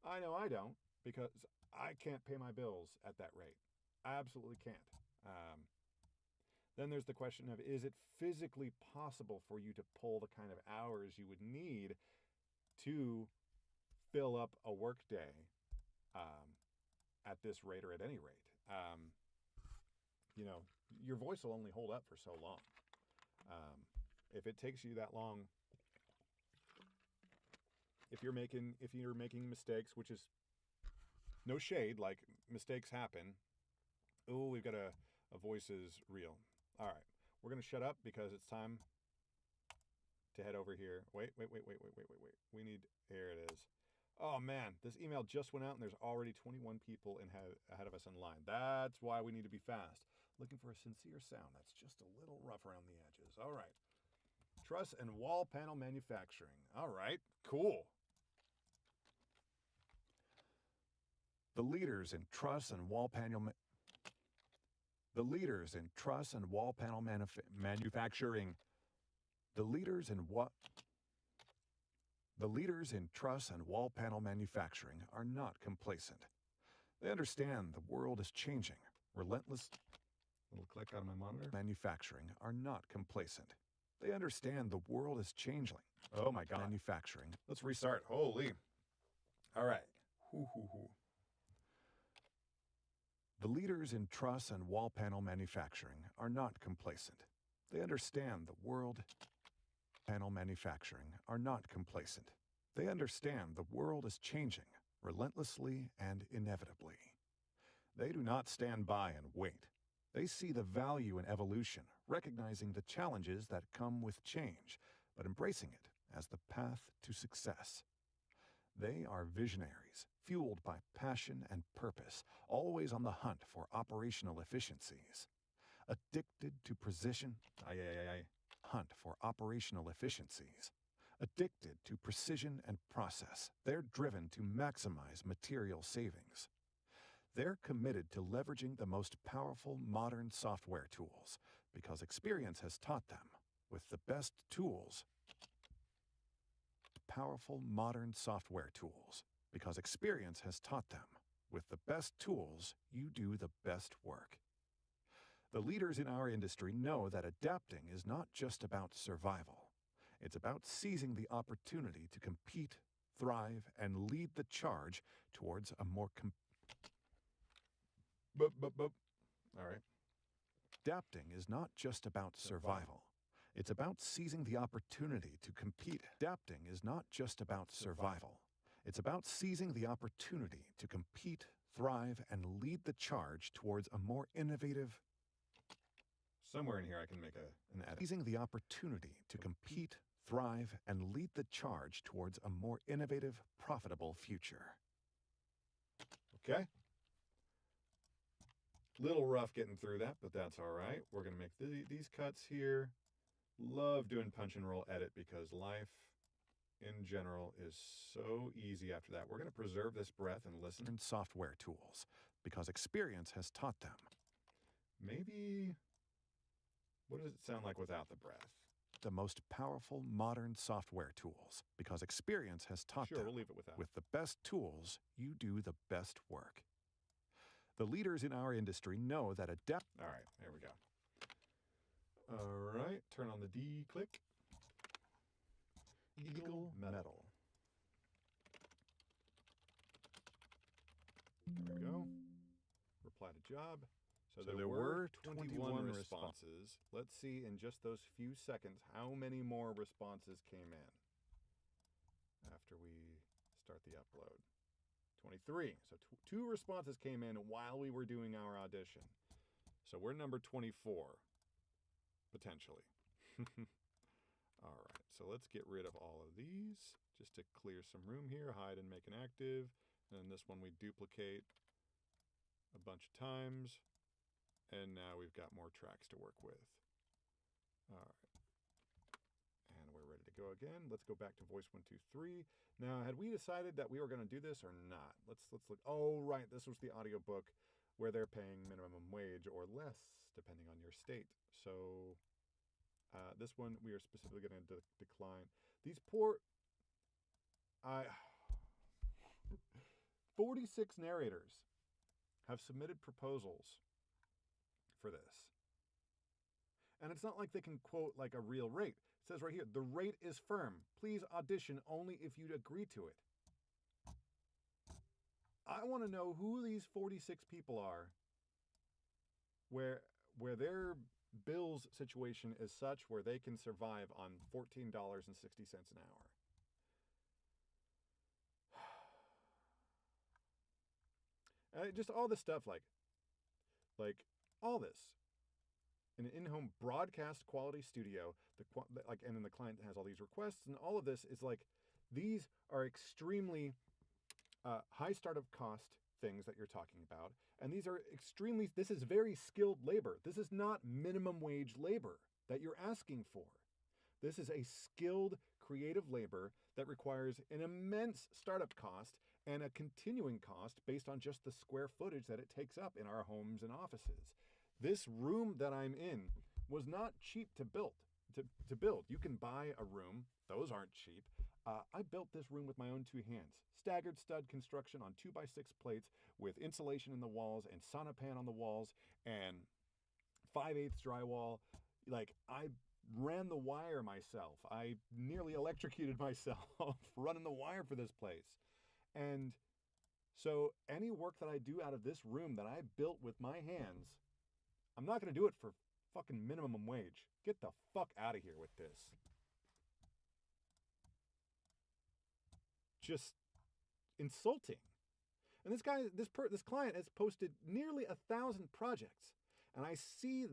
I know I don't, because I can't pay my bills at that rate. I absolutely can't. Then there's the question of, is it physically possible for you to pull the kind of hours you would need to fill up a workday at this rate or at any rate? Your voice will only hold up for so long. If it takes you that long, if you're making mistakes, which is no shade, like mistakes happen. Oh, we've got a voices reel. All right, we're gonna shut up because it's time to head over here. Wait. We need, here it is. Oh man, this email just went out and there's already 21 people ahead of us in line. That's why we need to be fast. Looking for a sincere sound that's just a little rough around the edges. All right. Truss and wall panel manufacturing. All right, cool. The leaders in truss and wall panel manufacturing. The leaders in truss and wall panel manufacturing are not complacent. They understand the world is changing. Relentless. Little click on my monitor. Manufacturing are not complacent. They understand the world is changing. Oh my God. Manufacturing. Let's restart. Holy. All right. The leaders in truss and wall panel manufacturing are not complacent. They understand the world. Panel manufacturing are not complacent. They understand the world is changing relentlessly and inevitably. They do not stand by and wait. They see the value in evolution, recognizing the challenges that come with change, but embracing it as the path to success. They are visionaries, fueled by passion and purpose, always on the hunt for operational efficiencies. Addicted to precision, hunt for operational efficiencies. Addicted to precision and process, they're driven to maximize material savings. They're committed to leveraging the most powerful modern software tools because experience has taught them with the best tools. Powerful modern software tools because experience has taught them with the best tools you do the best work. The leaders in our industry know that adapting is not just about survival. It's about seizing the opportunity to compete, thrive, and lead the charge towards a more All right. Adapting is not just about survival. It's about seizing the opportunity to compete. Adapting is not just about survival. It's about seizing the opportunity to compete, thrive, and lead the charge towards a more innovative. Somewhere in here I can make an edit. Seizing the opportunity to compete, thrive, and lead the charge towards a more innovative, profitable future. Okay? Little rough getting through that, but that's all right. We're going to make these cuts here. Love doing punch and roll edit because life in general is so easy after that. We're going to preserve this breath and listen. And software tools because experience has taught them. Maybe, what does it sound like without the breath? The most powerful modern software tools because experience has taught them. We'll leave it without. With the best tools, you do the best work. The leaders in our industry know that adapt. All right, there we go. All right, turn on the D click. Eagle Metal. There we go. Reply to job. So there were 21 responses. Let's see in just those few seconds how many more responses came in after we start the upload. 23. So two responses came in while we were doing our audition. So we're number 24, potentially. All right, so let's get rid of all of these just to clear some room here. Hide and make an active. And this one we duplicate a bunch of times. And now we've got more tracks to work with. All right. And we're ready to go again. Let's go back to Voice123. Now, had we decided that we were going to do this or not? Let's look. Oh, right. This was the audiobook where they're paying minimum wage or less, depending on your state. So this one we are specifically going to decline. These poor 46 narrators have submitted proposals for this. And it's not like they can quote like a real rate. It says right here, the rate is firm. Please audition only if you agree to it. I want to know who these 46 people are where their bills situation is such where they can survive on $14.60 an hour. Just all this stuff like all this in an in-home broadcast quality studio, and then the client has all these requests, and all of this is like, these are extremely high startup cost things that you're talking about, and these are this is very skilled labor. This is not minimum wage labor that you're asking for. This is a skilled creative labor that requires an immense startup cost and a continuing cost based on just the square footage that it takes up in our homes and offices. This room that I'm in was not cheap to build. You can buy a room. Those aren't cheap. I built this room with my own two hands. Staggered stud construction on 2x6 plates with insulation in the walls and sonopan on the walls and 5/8 drywall. Like, I ran the wire myself. I nearly electrocuted myself running the wire for this place. And so any work that I do out of this room that I built with my hands, I'm not going to do it for fucking minimum wage. Get the fuck out of here with this. Just insulting. And this client has posted nearly 1,000 projects. And I see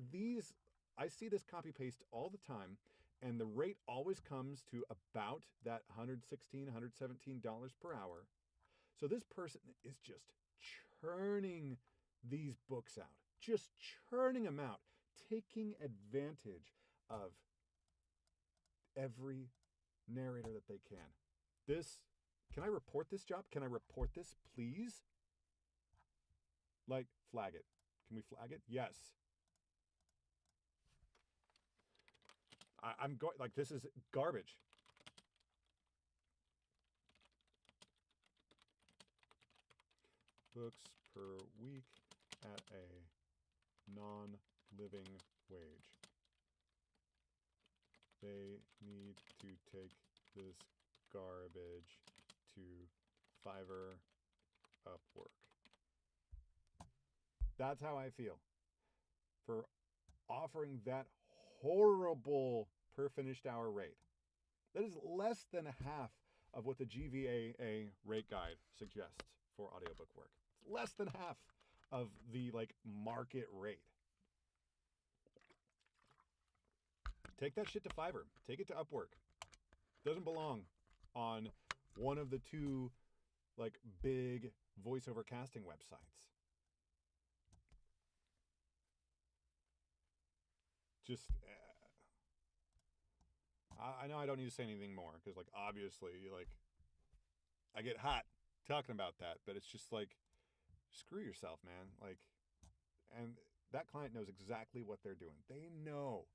this copy paste all the time, and the rate always comes to about that $116, $117 per hour. So this person is just churning these books out, just churning them out, taking advantage of every narrator that they can. Can I report this job? Can I report this, please? Like, flag it. Can we flag it? Yes. I'm going, like, this is garbage. Books per week at a non-living wage. They need to take this garbage to Fiverr, Upwork. That's how I feel for offering that horrible per finished hour rate. That is less than half of what the GVAA rate guide suggests for audiobook work. It's less than half of the market rate. Take that shit to Fiverr. Take it to Upwork. Doesn't belong on one of the two big voiceover casting websites. Just I know I don't need to say anything more because obviously I get hot talking about that, but it's just screw yourself, man. And that client knows exactly what they're doing. They know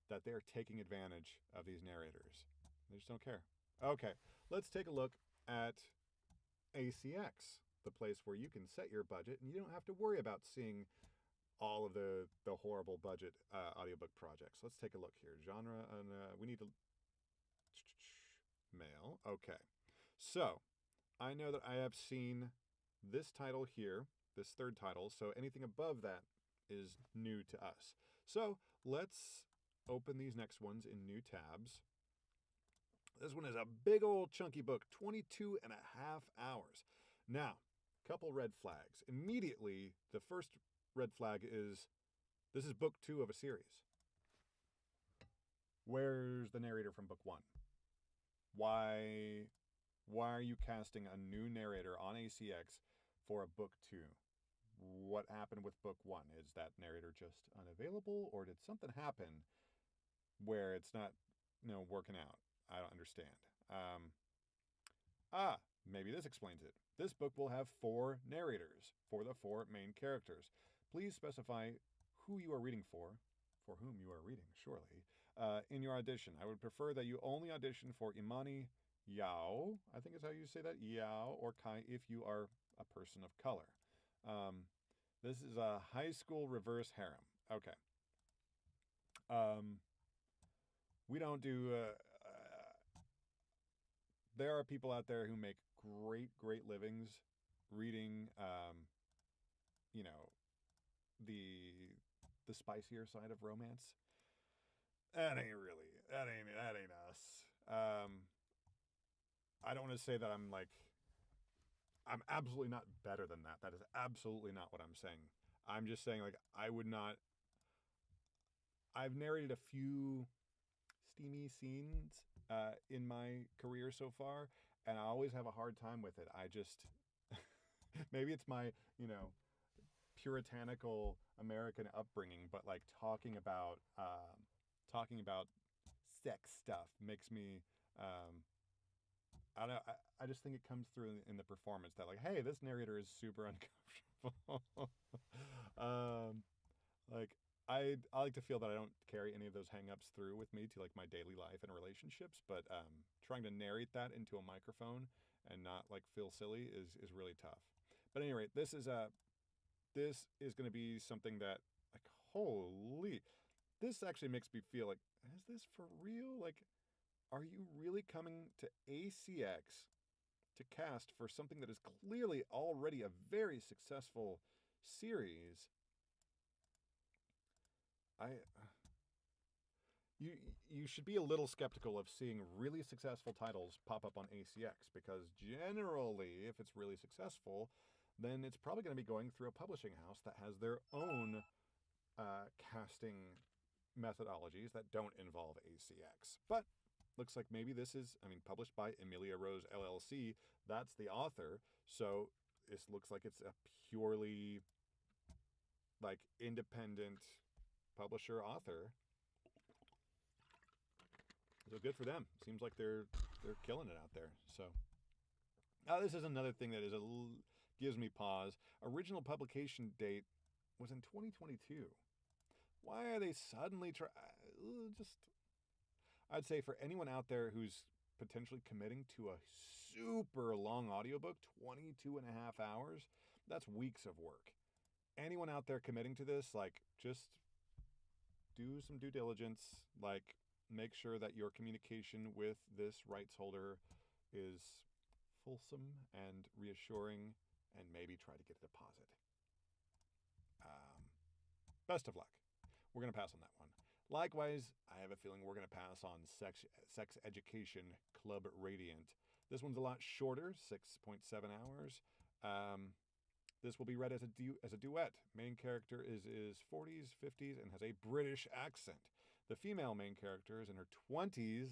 that they're taking advantage of these narrators. They just don't care. Okay, let's take a look at ACX, the place where you can set your budget and you don't have to worry about seeing all of the horrible budget audiobook projects. Let's take a look here. Genre, and we need to male. Okay, so I know that I have seen this title here, this third title, so anything above that is new to us. So let's open these next ones in new tabs. This one is a big old chunky book, 22 and a half hours. Now, couple red flags. Immediately, the first red flag is this is book 2 of a series. Where's the narrator from book 1? Why are you casting a new narrator on ACX for a book 2? What happened with book 1? Is that narrator just unavailable, or did something happen where it's not, working out? I don't understand. Maybe this explains it. This book will have 4 narrators for the 4 main characters. Please specify who you are reading for whom you are reading, surely, in your audition. I would prefer that you only audition for Imani Yao, I think is how you say that, Yao, or Kai if you are a person of color. This is a high school reverse harem. Okay. We don't do... there are people out there who make great livings reading, the spicier side of romance. That ain't us. I don't want to say that I'm absolutely not better than that. That is absolutely not what I'm saying. I'm just saying I've narrated a few steamy scenes in my career so far, and I always have a hard time with it. I just maybe it's my puritanical American upbringing, but talking about sex stuff makes me I don't know. I just think it comes through in the performance that hey, this narrator is super uncomfortable. I like to feel that I don't carry any of those hang-ups through with me to my daily life and relationships, but trying to narrate that into a microphone and not feel silly is really tough. But at any rate, this is going to be something that holy, this actually makes me feel is this for real? Are you really coming to ACX to cast for something that is clearly already a very successful series? You should be a little skeptical of seeing really successful titles pop up on ACX, because generally, if it's really successful, then it's probably going to be going through a publishing house that has their own casting methodologies that don't involve ACX. But looks like maybe this is, published by Amelia Rose LLC. That's the author. So this looks like it's a purely like independent publisher author. So good for them. Seems like they're killing it out there. So this is another thing that gives me pause. Original publication date was in 2022. Why are they suddenly I'd say for anyone out there who's potentially committing to a super long audiobook, 22 and a half hours, that's weeks of work. Anyone out there committing to this, like, just do some due diligence, like, make sure that your communication with this rights holder is fulsome and reassuring, and maybe try to get a deposit. Best of luck. We're going to pass on that one. Likewise, I have a feeling we're going to pass on Sex Education Club Radiant. This one's a lot shorter, 6.7 hours. This will be read as a duet. Main character is 40s, 50s, and has a British accent. The female main character is in her 20s.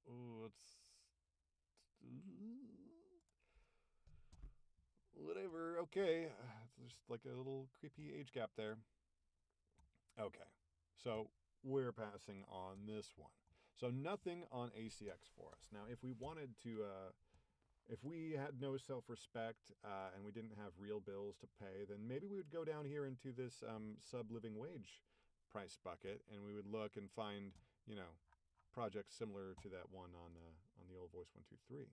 Oh, it's whatever. Okay, there's like a little creepy age gap there. Okay, so we're passing on this one. So nothing on ACX for us. Now, if we wanted to, if we had no self-respect and we didn't have real bills to pay, then maybe we would go down here into this sub-living wage price bucket, and we would look and find, projects similar to that one on the old Voice123.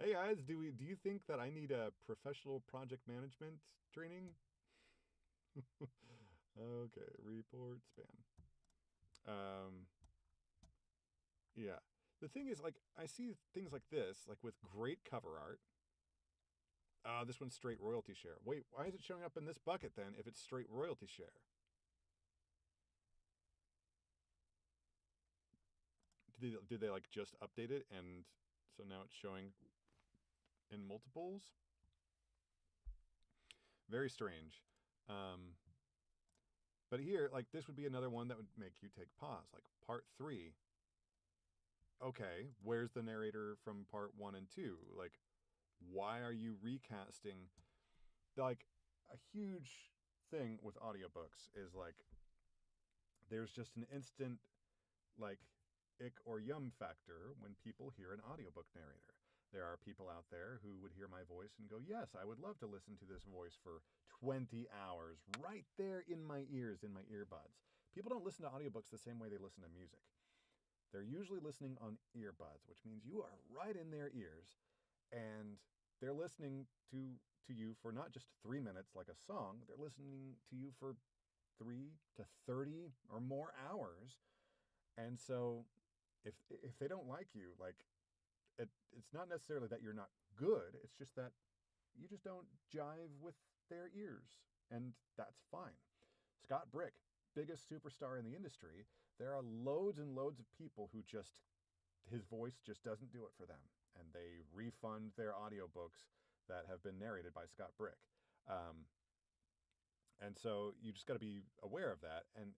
Hey guys, do you think that I need a professional project management training? Okay, report spam. Yeah. The thing is, like, I see things like this, like with great cover art. This one's straight royalty share. Wait, why is it showing up in this bucket then if it's straight royalty share? Did they like just update it and so now it's showing in multiples? Very strange. But here, like, this would be another one that would make you take pause. Like, part 3. Okay, where's the narrator from part 1 and 2? Like, why are you recasting? Like, a huge thing with audiobooks is, like, there's just an instant, like, ick or yum factor when people hear an audiobook narrator. There are people out there who would hear my voice and go, yes, I would love to listen to this voice for 20 hours right there in my ears, in my earbuds. People don't listen to audiobooks the same way they listen to music. They're usually listening on earbuds, which means you are right in their ears, and they're listening to you for not just 3 minutes like a song, they're listening to you for 3 to 30 or more hours. And so if they don't like you, like, it's not necessarily that you're not good, it's just that you just don't jive with their ears, and that's fine. Scott Brick, biggest superstar in the industry, there are loads and loads of people who his voice just doesn't do it for them, and they refund their audiobooks that have been narrated by Scott Brick. And so you just got to be aware of that, and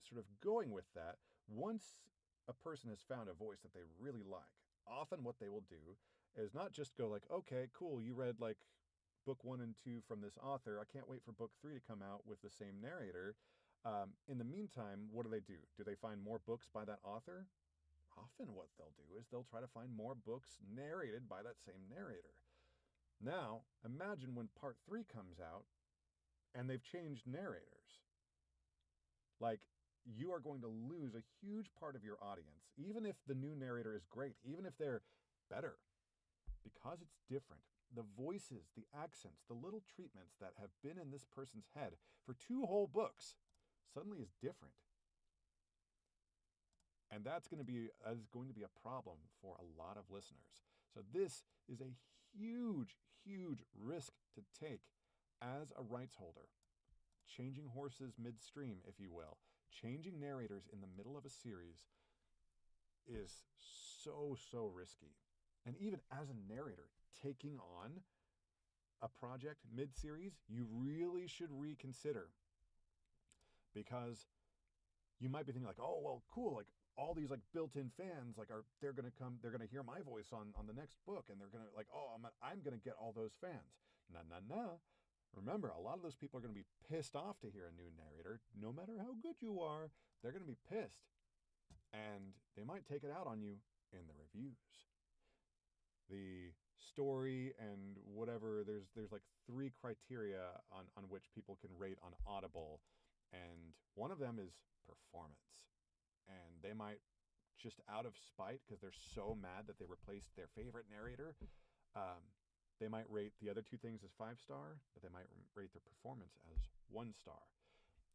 sort of going with that, once a person has found a voice that they really like, often what they will do is not just go like, okay, cool, you read like book 1 and 2 from this author, I can't wait for book 3 to come out with the same narrator. In the meantime, what do? Do they find more books by that author? Often what they'll do is they'll try to find more books narrated by that same narrator. Now, imagine when part 3 comes out and they've changed narrators. Like, you are going to lose a huge part of your audience, even if the new narrator is great, even if they're better, because it's different. The voices, the accents, the little treatments that have been in this person's head for 2 whole books suddenly is different. And that's going to be a problem for a lot of listeners. So this is a huge, huge risk to take as a rights holder. Changing horses midstream, if you will. Changing narrators in the middle of a series is so, so risky. And even as a narrator, taking on a project mid-series, you really should reconsider, because you might be thinking like, oh, well, cool, like all these like built-in fans, like they're gonna hear my voice on the next book, and they're gonna like, oh, I'm gonna get all those fans. Nah. Remember, a lot of those people are gonna be pissed off to hear a new narrator. No matter how good you are, they're gonna be pissed, and they might take it out on you in the reviews. The story and whatever, there's like 3 criteria on which people can rate on Audible, and one of them is performance. And they might, just out of spite, because they're so mad that they replaced their favorite narrator, they might rate the other 2 things as 5-star, but they might rate their performance as 1-star.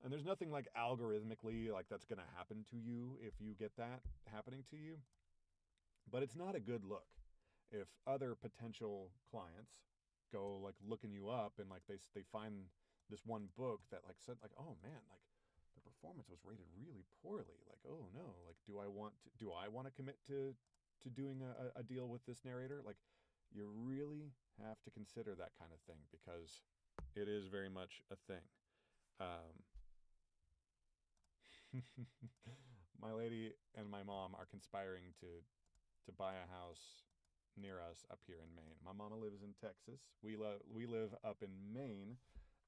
And there's nothing like algorithmically like that's going to happen to you if you get that happening to you, but it's not a good look if other potential clients go like looking you up and like they find this one book that like said like, oh man, like the performance was rated really poorly. Like, oh no, like do I want to commit to doing a deal with this narrator? Like, you really have to consider that kind of thing, because it is very much a thing. My lady and my mom are conspiring to buy a house near us up here in Maine. My mama lives in Texas. We live up in Maine,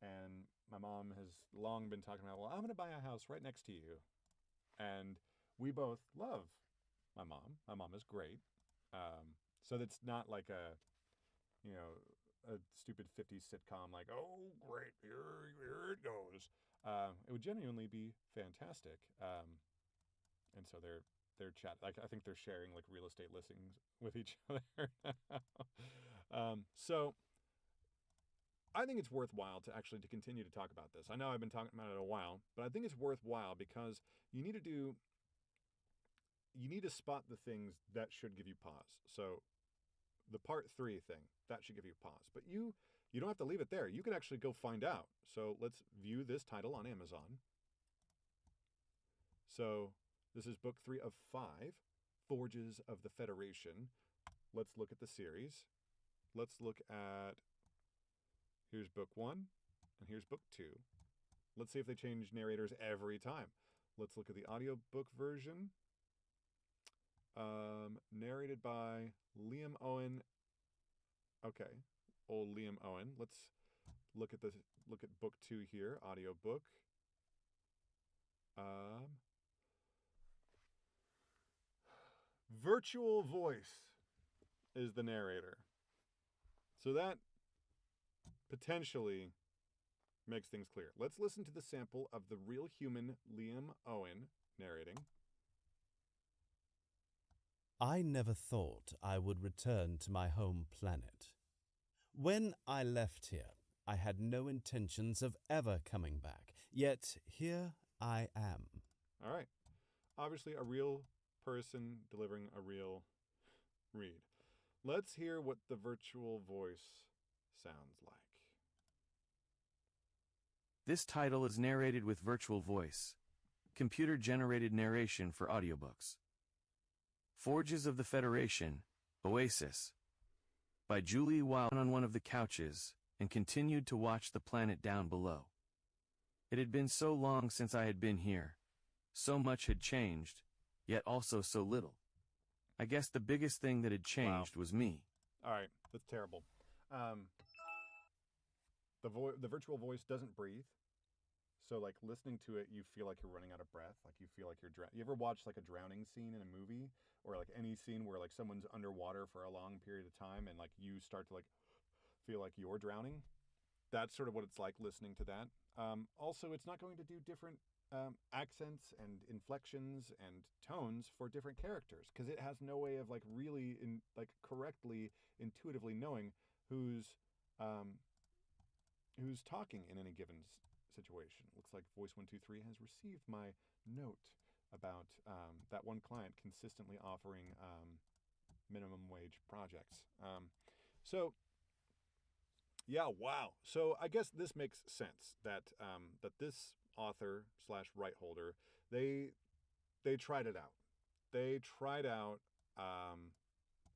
and my mom has long been talking about, well, I'm going to buy a house right next to you. And we both love my mom. My mom is great. So it's not like a stupid 50s sitcom like, oh, great, here it goes. It would genuinely be fantastic. And so they're chat. Like, I think they're sharing like real estate listings with each other. So I think it's worthwhile to continue to talk about this. I know I've been talking about it a while, but I think it's worthwhile because you need to spot the things that should give you pause. So the part 3 thing, that should give you pause. But you don't have to leave it there. You can actually go find out. So let's view this title on Amazon. So this is book 3 of 5, Forges of the Federation. Let's look at the series. Let's look at, here's book 1, and here's book 2. Let's see if they change narrators every time. Let's look at the audiobook version. Narrated by Liam Owen. Okay, old Liam Owen. Let's look at book 2 here, audiobook. Virtual voice is the narrator. So that potentially makes things clear. Let's listen to the sample of the real human Liam Owen narrating. I never thought I would return to my home planet. When I left here, I had no intentions of ever coming back, yet here I am. All right. Obviously a real person delivering a real read. Let's hear what the virtual voice sounds like. This title is narrated with virtual voice, computer-generated narration for audiobooks. Forges of the Federation, Oasis, by Julie while on one of the couches and continued to watch the planet down below. It had been so long since I had been here. So much had changed, yet also so little. I guess the biggest thing that had changed was me. All right, that's terrible. The virtual voice doesn't breathe. So like listening to it, you feel like you're running out of breath. Like you feel like you're You ever watch like a drowning scene in a movie, or like any scene where like someone's underwater for a long period of time and like you start to like feel like you're drowning? That's sort of what it's like listening to that. Also, it's not going to do different accents and inflections and tones for different characters, because it has no way of like really correctly intuitively knowing who's talking in any given situation. Looks like Voice123 has received my note about that one client consistently offering minimum wage projects. So yeah, wow. So I guess this makes sense that that this author / right holder, they tried it out. They tried out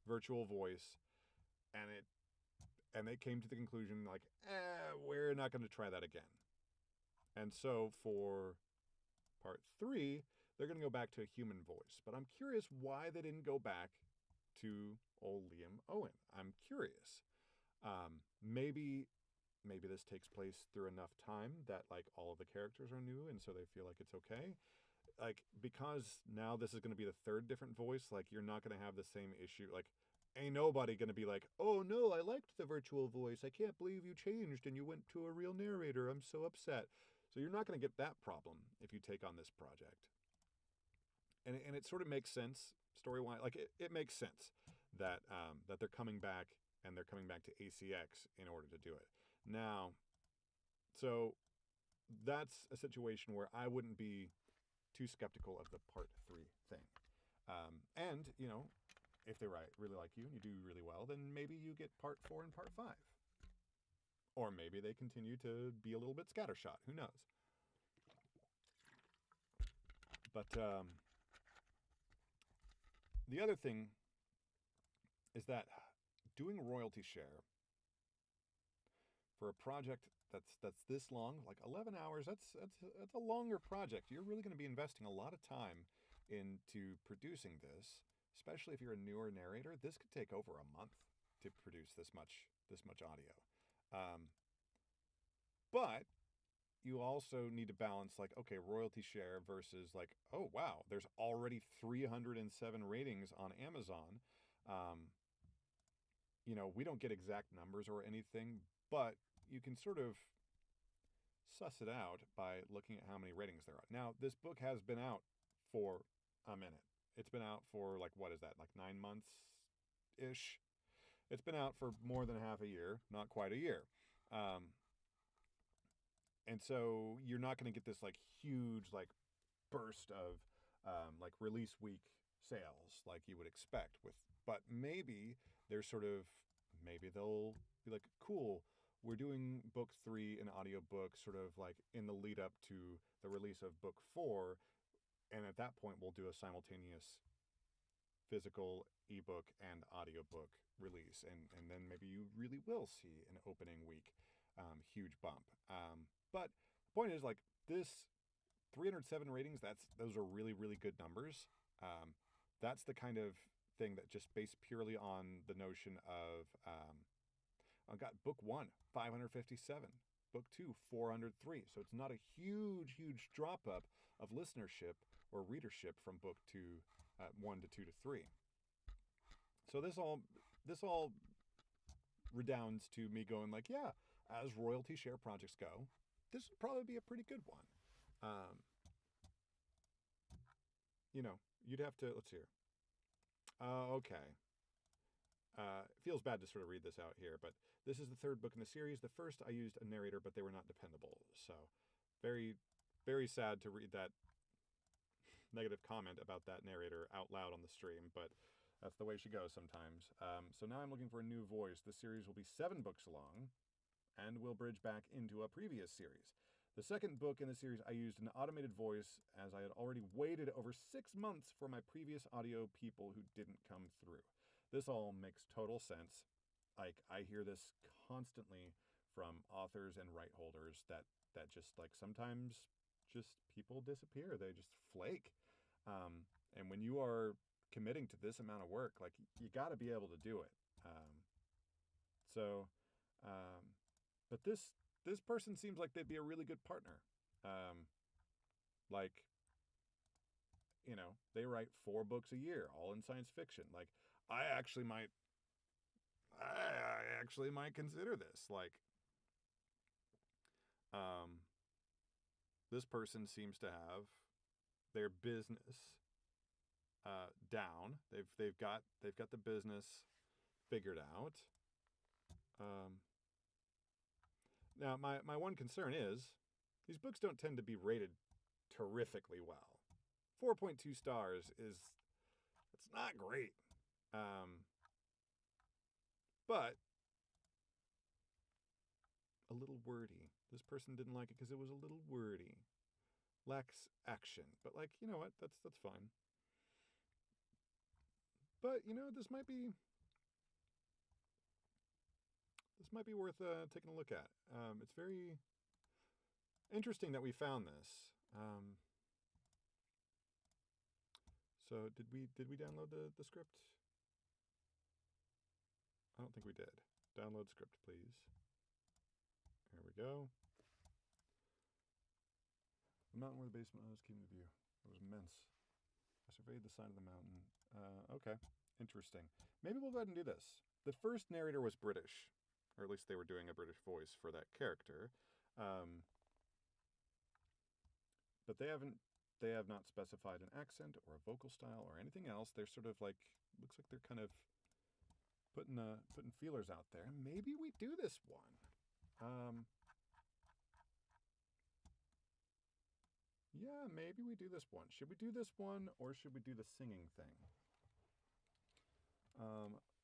virtual voice, and And they came to the conclusion, like, we're not going to try that again. And so for part 3, they're going to go back to a human voice. But I'm curious why they didn't go back to old Liam Owen. I'm curious. Maybe this takes place through enough time that, like, all of the characters are new, and so they feel like it's okay. Like, because now this is going to be the 3rd different voice, like, you're not going to have the same issue. Like, ain't nobody going to be like, oh no, I liked the virtual voice. I can't believe you changed and you went to a real narrator. I'm so upset. So you're not going to get that problem if you take on this project. And it sort of makes sense story-wise. Like, it makes sense that that they're coming back, and they're coming back to ACX in order to do it. Now, so that's a situation where I wouldn't be too skeptical of the part 3 thing. And, you know, if they really like you and you do really well, then maybe you get part 4 and part 5. Or maybe they continue to be a little bit scattershot. Who knows? But the other thing is that doing royalty share for a project that's this long, like 11 hours, that's a longer project. You're really going to be investing a lot of time into producing this, especially if you're a newer narrator. This could take over a month to produce this much audio. But you also need to balance, like, okay, royalty share versus, like, oh wow, there's already 307 ratings on Amazon. You know, we don't get exact numbers or anything, but you can sort of suss it out by looking at how many ratings there are. Now, this book has been out for a minute. It's been out for, like, what is that, like 9 months-ish? It's been out for more than half a year, not quite a year. And so you're not going to get this, like, huge, like, burst of, like, release week sales like you would expect with, but maybe they're sort of, maybe they'll be like, cool, we're doing book 3 in audiobook sort of like in the lead up to the release of book 4. And at that point, we'll do a simultaneous physical ebook and audiobook release. And then maybe you really will see an opening week huge bump. But the point is, like, this 307 ratings, those are really, really good numbers. That's the kind of thing that just based purely on the notion of, I got book 1, 557, book 2, 403. So it's not a huge, huge drop up of listenership or readership from book 1 to 2 to 3. So this all redounds to me going like, yeah, as royalty share projects go, this would probably be a pretty good one. You know, you'd have to, let's see here. Okay. It feels bad to sort of read this out here, but this is the 3rd book in the series. The first, I used a narrator, but they were not dependable. So very, very sad to read that negative comment about that narrator out loud on the stream, but that's the way she goes sometimes. So now I'm looking for a new voice. The series will be 7 books long and will bridge back into a previous series. The 2nd book in the series, I used an automated voice as I had already waited over 6 months for my previous audio people who didn't come through. This all makes total sense. Like, I hear this constantly from authors and right holders that just, like, sometimes just people disappear. They just flake. And when you are committing to this amount of work, like, you got to be able to do it. But this person seems like they'd be a really good partner. Like, you know, they write 4 books a year, all in science fiction. Like, I actually might consider this. Like, this person seems to have their business down. They've got the business figured out. Now, my one concern is these books don't tend to be rated terrifically well. 4.2 stars it's not great. But a little wordy. This person didn't like it because it was a little wordy. Lacks action. But, like, you know what? That's fine. But, you know, this might be this might be worth taking a look at. It's very interesting that we found this. So did we download the script? I don't think we did. Download script, please. There we go. The mountain where the basement was came to view. It was immense. I surveyed the side of the mountain. Okay, interesting. Maybe we'll go ahead and do this. The first narrator was British, or at least they were doing a British voice for that character. But they have not specified an accent or a vocal style or anything else. They're sort of like, looks like they're kind of putting feelers out there. Maybe we do this one. Yeah, maybe we do this one. Should we do this one or should we do the singing thing?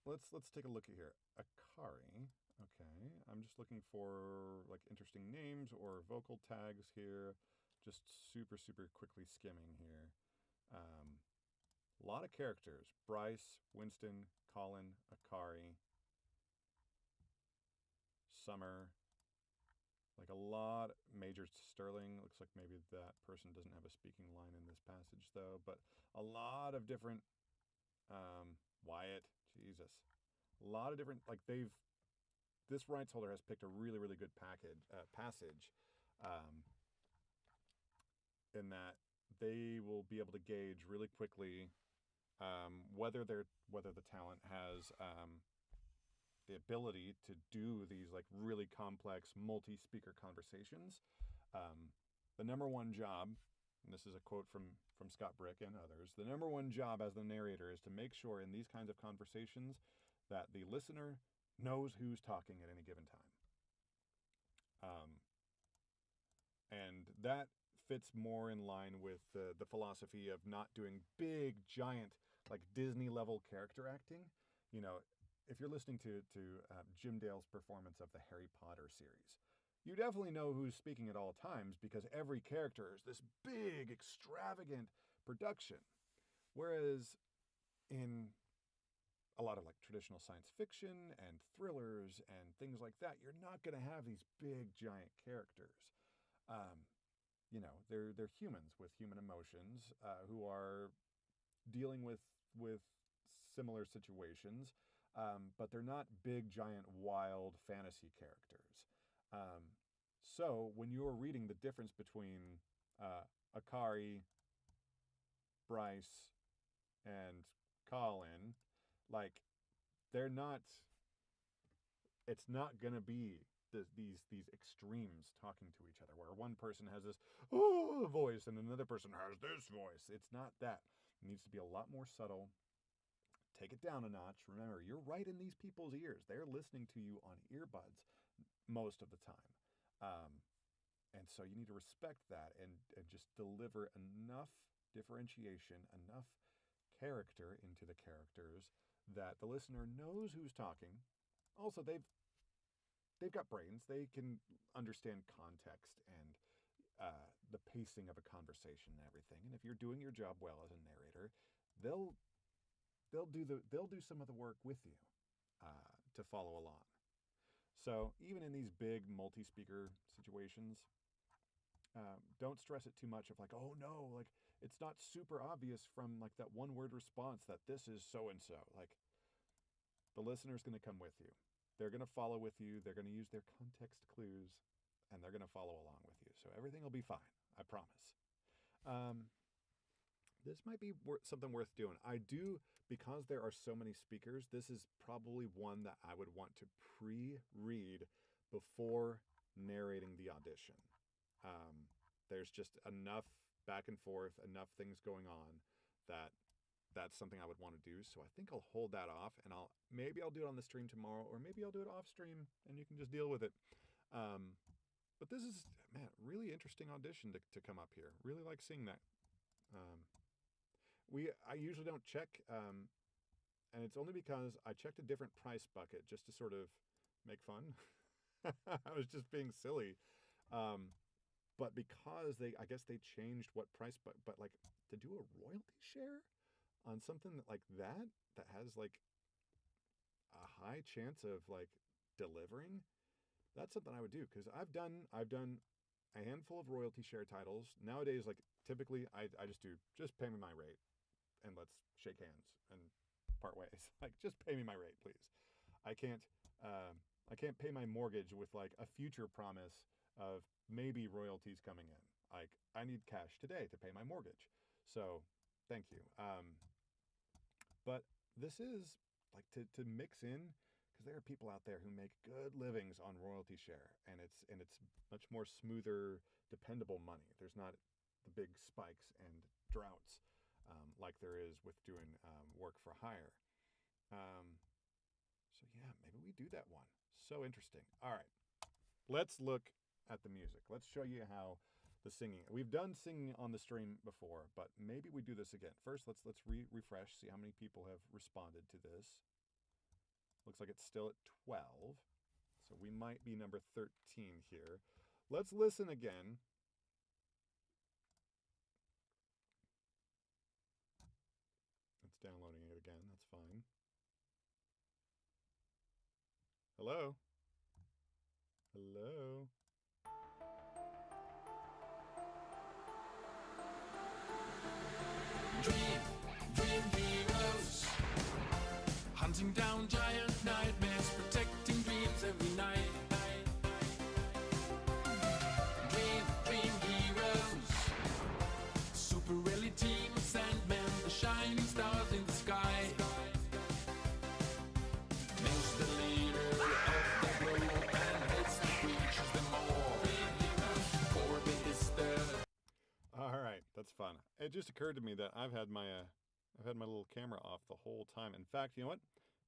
Let's take a look at here. Akari. Okay, I'm just looking for like interesting names or vocal tags here. Just super quickly skimming here. A lot of characters. Bryce, Winston, Colin, Akari, Summer. Like a lot. Major Sterling. Looks like maybe that person doesn't have a speaking line in this passage though. But a lot of different... Wyatt. Jesus. A lot of different... Like they've... This rights holder has picked a really good passage. In that they will be able to gauge really quickly whether the talent has the ability to do these like really complex multi-speaker conversations. The number one job, and this is a quote from Scott Brick and others, the number one job as the narrator is to make sure in these kinds of conversations that the listener knows who's talking at any given time. And that fits more in line with the philosophy of not doing big, giant, like Disney-level character acting. You know, if you're listening to Jim Dale's performance of the Harry Potter series, you definitely know who's speaking at all times because every character is this big, extravagant production. Whereas in a lot of like traditional science fiction and thrillers and things like that, you're not going to have these big, giant characters. You know, they're humans with human emotions who are dealing with similar situations, but they're not big, giant, wild fantasy characters. So when you're reading the difference between Akari, Bryce, and Colin, like they're not. It's not gonna be these extremes talking to each other, where one person has this voice and another person has this voice. It's not that. It needs to be a lot more subtle. Take it down a notch. Remember, you're right in these people's ears. They're listening to you on earbuds most of the time. And so you need to respect that and just deliver enough differentiation, enough character into the characters that the listener knows who's talking. Also, they've got brains. They can understand context and the pacing of a conversation and everything. And if you're doing your job well as a narrator, they'll do some of the work with you to follow along. So even in these big multi-speaker situations, don't stress it too much of like, oh no, like it's not super obvious from like that one word response that this is so and so. Like the listener's going to come with you. They're going to follow with you. They're going to use their context clues, and they're going to follow along with you. So everything will be fine. I promise. This might be something worth doing. I do, because there are so many speakers, this is probably one that I would want to pre-read before narrating the audition. There's just enough back and forth, enough things going on that's something I would want to do. So I think I'll hold that off, and maybe I'll do it on the stream tomorrow, or maybe I'll do it off stream and you can just deal with it. But this is, man, really interesting audition to come up here. Really like seeing that. I usually don't check, and it's only because I checked a different price bucket just to sort of make fun. I was just being silly. But because I guess they changed what price, but like to do a royalty share on something like that has like a high chance of like delivering, that's something I would do, because I've done a handful of royalty share titles. Nowadays, like typically I just pay me my rate and let's shake hands and part ways. Like, just pay me my rate, please. I can't pay my mortgage with like a future promise of maybe royalties coming in. Like, I need cash today to pay my mortgage. So thank you. But this is like to mix in, because there are people out there who make good livings on royalty share, and it's much more smoother, dependable money. There's not the big spikes and droughts like there is with doing work for hire. So yeah, maybe we do that one. So interesting. All right, let's look at the music. Let's show you how the singing. We've done singing on the stream before, but maybe we do this again. First, let's refresh, see how many people have responded to this. Looks like it's still at 12, so we might be number 13 here. Let's listen again. It's downloading it again. That's fine. Hello? Hello? Dream heroes, hunting down giant nightmares, protecting dreams every night. Dream heroes, super rally team of sandmen, the shining stars in the sky. Makes the leader of the group and hits the creatures them all. Dream heroes, orbit is the... All right, that's fun. It just occurred to me that I've had my little camera off the whole time. In fact, you know what?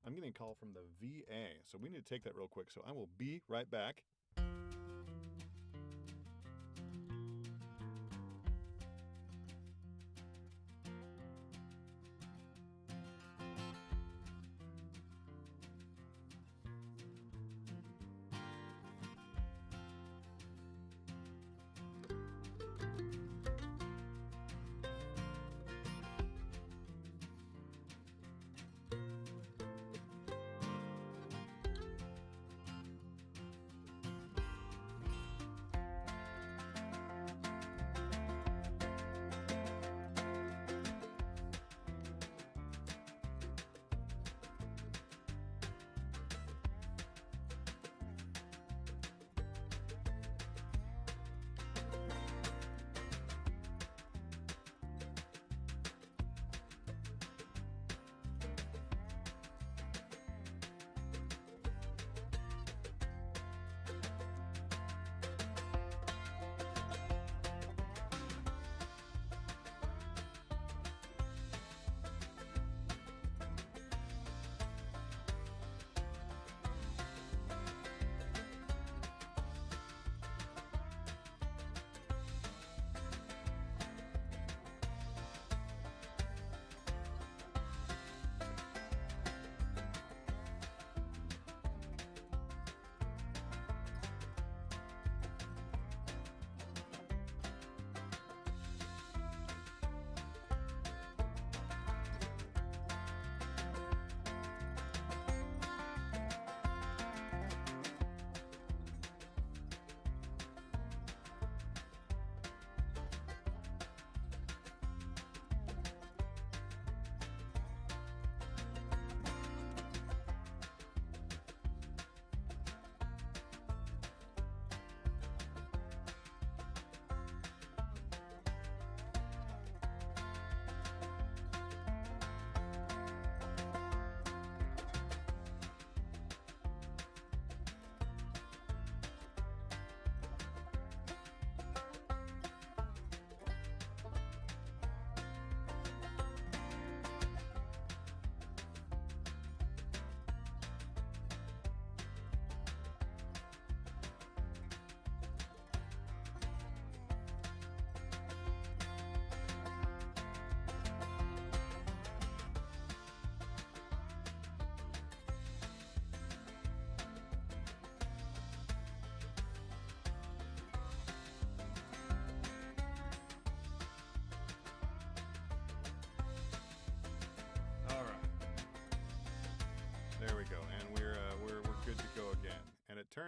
I'm getting a call from the VA, so we need to take that real quick. So I will be right back.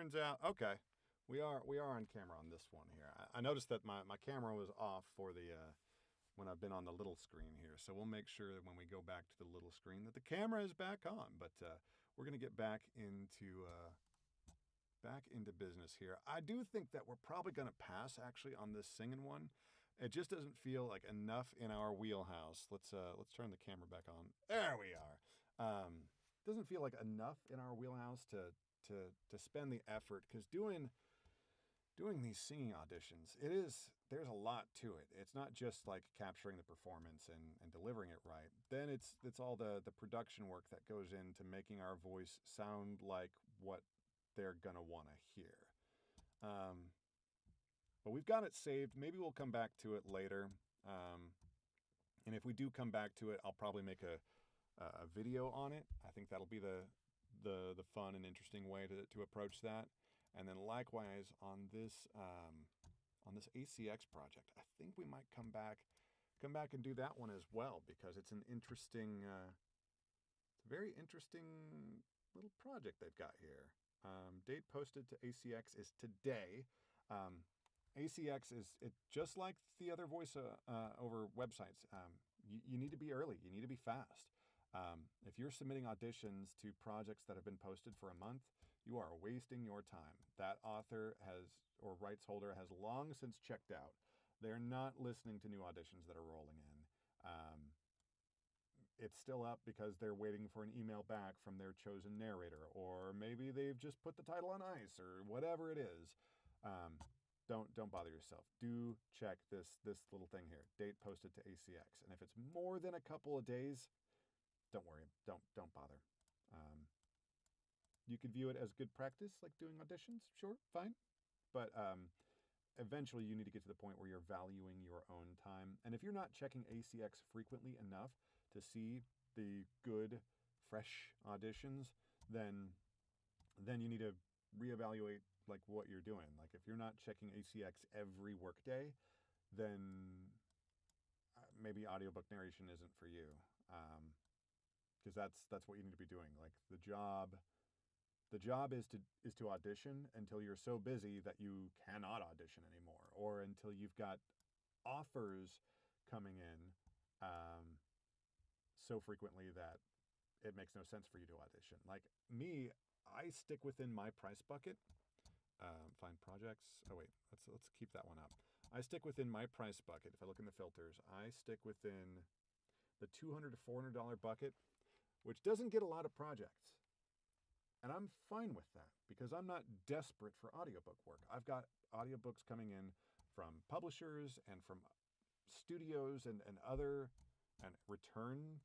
turns out, okay, we are on camera on this one here. I noticed that my camera was off for the when I've been on the little screen here. So we'll make sure that when we go back to the little screen that the camera is back on. But we're going to get back into business here. I do think that we're probably going to pass actually on this singing one. It just doesn't feel like enough in our wheelhouse. Let's turn the camera back on. There we are. Doesn't feel like enough in our wheelhouse to spend the effort, because doing these singing auditions, there's a lot to it. It's not just like capturing the performance and delivering it right. Then it's all the production work that goes into making our voice sound like what they're gonna want to hear. But we've got it saved. Maybe we'll come back to it later. And if we do come back to it, I'll probably make a video on it. I think that'll be the fun and interesting way to approach that. And then likewise on this ACX project, I think we might come back and do that one as well, because it's an interesting, it's a very interesting little project they've got here. Date posted to ACX is today. ACX is just like the other voice over websites. You need to be early. You need to be fast. If you're submitting auditions to projects that have been posted for a month, you are wasting your time. That author or rights holder has long since checked out. They're not listening to new auditions that are rolling in. It's still up because they're waiting for an email back from their chosen narrator, or maybe they've just put the title on ice, or whatever it is. Don't bother yourself. Do check this little thing here. Date posted to ACX. And if it's more than a couple of days, don't worry. Don't bother. You could view it as good practice, like doing auditions. Sure, fine. But eventually you need to get to the point where you're valuing your own time. And if you're not checking ACX frequently enough to see the good, fresh auditions, then you need to reevaluate like what you're doing. Like if you're not checking ACX every workday, then maybe audiobook narration isn't for you. Because that's what you need to be doing. Like the job is to audition until you're so busy that you cannot audition anymore, or until you've got offers coming in so frequently that it makes no sense for you to audition. Like me, I stick within my price bucket. Find projects. Oh wait, let's keep that one up. I stick within my price bucket. If I look in the filters, I stick within the $200 to $400 bucket, which doesn't get a lot of projects. And I'm fine with that because I'm not desperate for audiobook work. I've got audiobooks coming in from publishers and from studios and other return.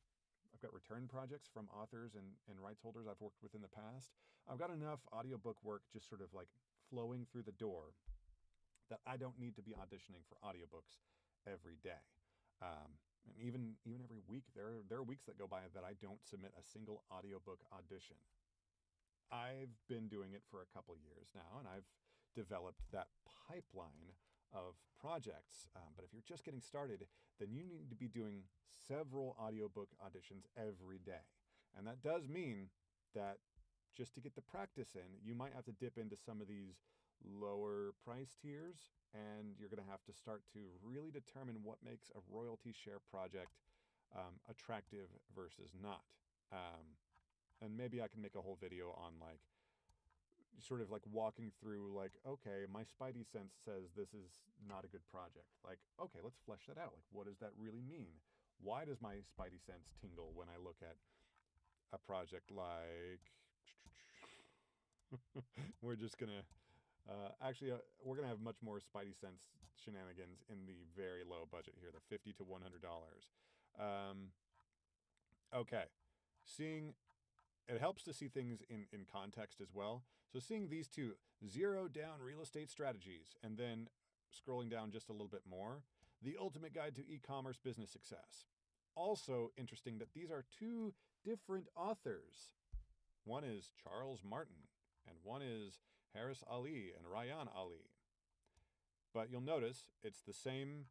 I've got return projects from authors and rights holders I've worked with in the past. I've got enough audiobook work just sort of like flowing through the door that I don't need to be auditioning for audiobooks every day. And even every week, there are weeks that go by that I don't submit a single audiobook audition. I've been doing it for a couple years now, and I've developed that pipeline of projects. But if you're just getting started, then you need to be doing several audiobook auditions every day. And that does mean that just to get the practice in, you might have to dip into some of these lower price tiers, and you're going to have to start to really determine what makes a royalty share project attractive versus not. And maybe I can make a whole video on like sort of like walking through like, okay, my spidey sense says this is not a good project. Like, okay, let's flesh that out. Like, what does that really mean? Why does my spidey sense tingle when I look at a project like we're just gonna we're gonna have much more spidey sense shenanigans in the very low budget here, the $50 to $100. Okay, it helps to see things in context as well. So seeing these two, zero down real estate strategies, and then scrolling down just a little bit more, the ultimate guide to e-commerce business success. Also interesting that these are two different authors. One is Charles Martin, and one is Harris Ali and Ryan Ali. But you'll notice it's the same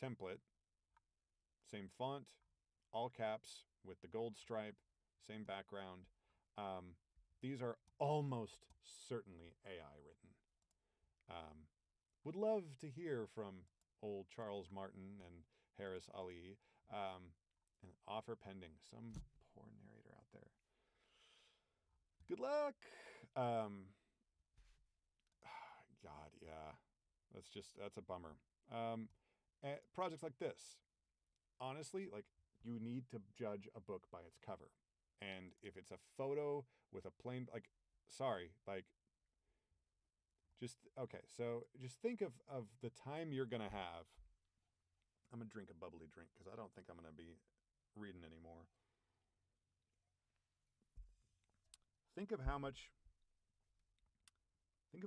template, same font, all caps with the gold stripe, same background. These are almost certainly AI written. Would love to hear from old Charles Martin and Harris Ali, and offer pending. Some poor narrator out there. Good luck. God, yeah. That's a bummer. Projects like this, honestly, like, you need to judge a book by its cover. And if it's a photo with a plain, like, sorry, like, okay, so just think of the time you're going to have. I'm going to drink a bubbly drink because I don't think I'm going to be reading anymore. Think of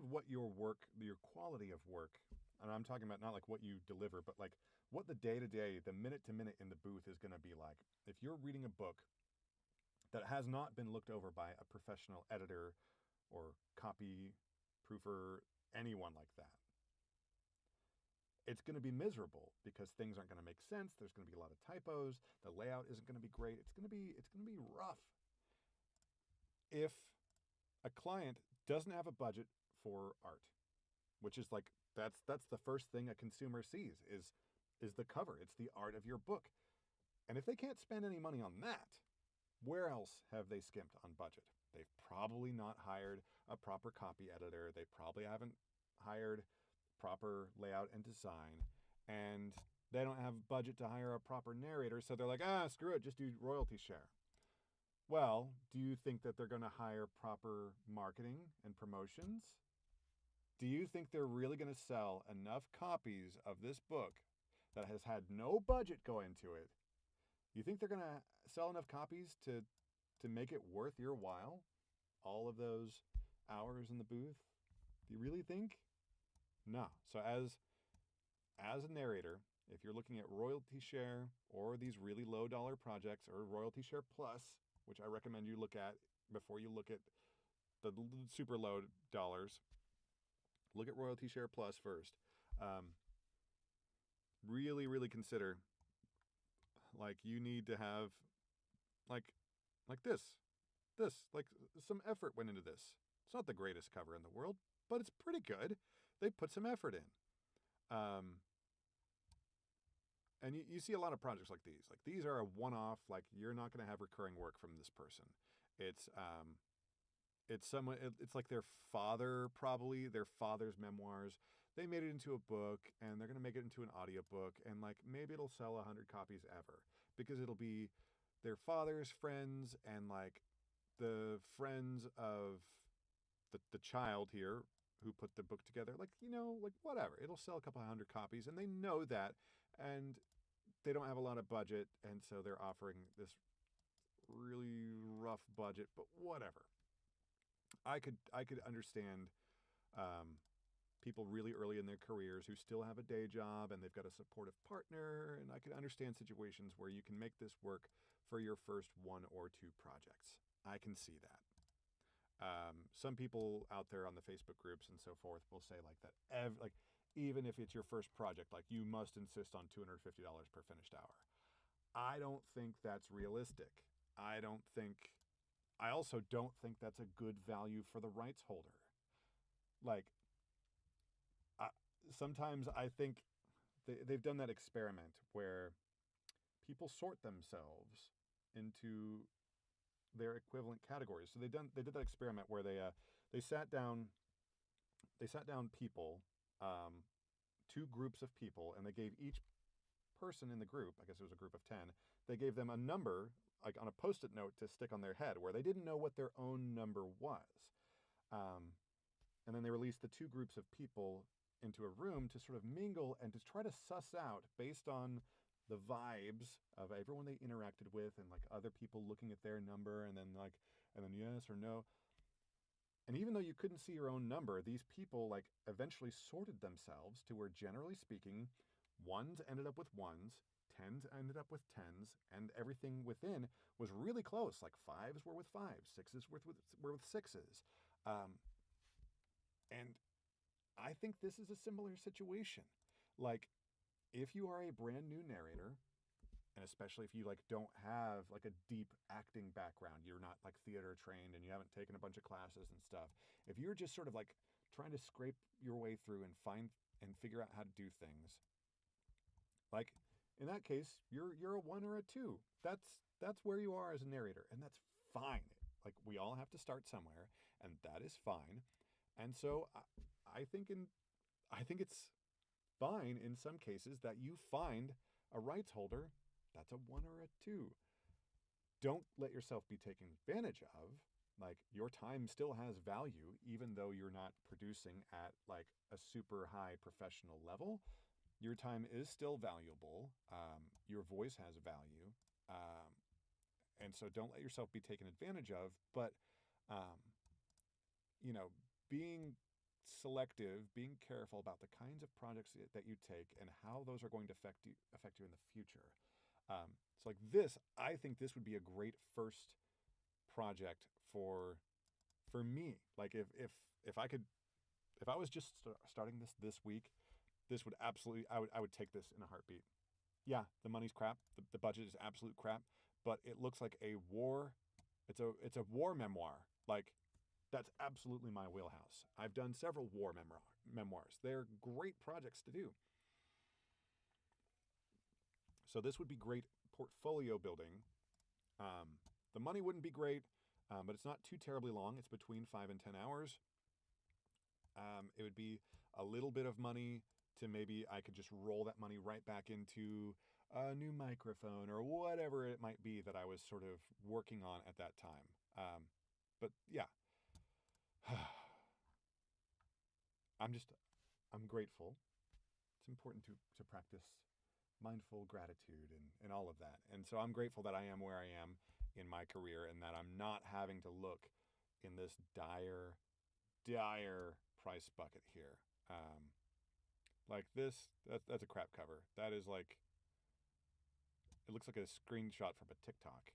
what your work, your quality of work, and I'm talking about not like what you deliver, but like what the day-to-day, the minute-to-minute in the booth is going to be like. If you're reading a book that has not been looked over by a professional editor or copy proofer, anyone like that, it's going to be miserable because things aren't going to make sense. There's going to be a lot of typos. The layout isn't going to be great. It's going to be rough. If a client doesn't have a budget for art, which is like that's the first thing a consumer sees is the cover. It's the art of your book. And if they can't spend any money on that, where else have they skimped on budget? They've probably not hired a proper copy editor. They probably haven't hired proper layout and design, and they don't have budget to hire a proper narrator, so they're like, screw it, just do royalty share. Well, do you think that they're going to hire proper marketing and promotions? Do you think they're really going to sell enough copies of this book that has had no budget go into it? You think they're going to sell enough copies to make it worth your while? All of those hours in the booth? Do you really think? No. So as a narrator, if you're looking at royalty share or these really low dollar projects or royalty share plus, which I recommend you look at before you look at the super low dollars, look at royalty share plus first. Really, really consider, like, you need to have like this, like, some effort went into this. It's not the greatest cover in the world, but it's pretty good. They put some effort in. And you see a lot of projects like these. Like, these are a one-off. Like, you're not going to have recurring work from this person. It's someone. It's like their father, probably their father's memoirs. They made it into a book, and they're going to make it into an audiobook, and like maybe it'll sell 100 copies ever because it'll be their father's friends and like the friends of the child here who put the book together. Like, like whatever. It'll sell a couple of 100 copies, and they know that, and they don't have a lot of budget, and so they're offering this really rough budget, but whatever. I could understand people really early in their careers who still have a day job and they've got a supportive partner, and I could understand situations where you can make this work for your first one or two projects. I can see that. Some people out there on the Facebook groups and so forth will say like that, even if it's your first project, like, you must insist on $250 per finished hour. I don't think that's realistic. I also don't think that's a good value for the rights holder. Like, sometimes I think they've done that experiment where people sort themselves into their equivalent categories. So they did that experiment where they sat down people, two groups of people, and they gave each person in the group, I guess it was a group of 10, they gave them a number, like on a Post-it note, to stick on their head, where they didn't know what their own number was. And then they released the two groups of people into a room to sort of mingle and to try to suss out, based on the vibes of everyone they interacted with and like other people looking at their number, and then yes or no. And even though you couldn't see your own number, these people like eventually sorted themselves to where, generally speaking, ones ended up with ones, tens ended up with tens, and everything within was really close. Like, fives were with fives, sixes were with sixes. And I think this is a similar situation. Like, if you are a brand new narrator and especially if you like don't have like a deep acting background, you're not like theater trained and you haven't taken a bunch of classes and stuff. If you're just sort of like trying to scrape your way through and find and figure out how to do things, like in that case, you're a 1 or a 2. That's where you are as a narrator, and that's fine. Like we all have to start somewhere, and that is fine. And so I think it's fine in some cases that you find a rights holder that's a 1 or a 2. Don't let yourself be taken advantage of. Like your time still has value, even though you're not producing at like a super high professional level. Your time is still valuable. Your voice has value. And so don't let yourself be taken advantage of. But, um, being selective, being careful about the kinds of projects that you take and how those are going to affect you in the future. So like this, I think this would be a great first project for me. Like if I was just starting this week, this would absolutely, I would take this in a heartbeat. Yeah, the money's crap. The budget is absolute crap, but it looks like a war. It's a war memoir. Like that's absolutely my wheelhouse. I've done several war memoirs. They're great projects to do. So this would be great portfolio building. The money wouldn't be great, but it's not too terribly long. It's between 5 and 10 hours. It would be a little bit of money to maybe I could just roll that money right back into a new microphone or whatever it might be that I was sort of working on at that time. But yeah, I'm grateful. It's important to practice mindful gratitude and all of that. And so I'm grateful that I am where I am in my career and that I'm not having to look in this dire price bucket here. Like this, that's a crap cover. That is like, it looks like a screenshot from a TikTok.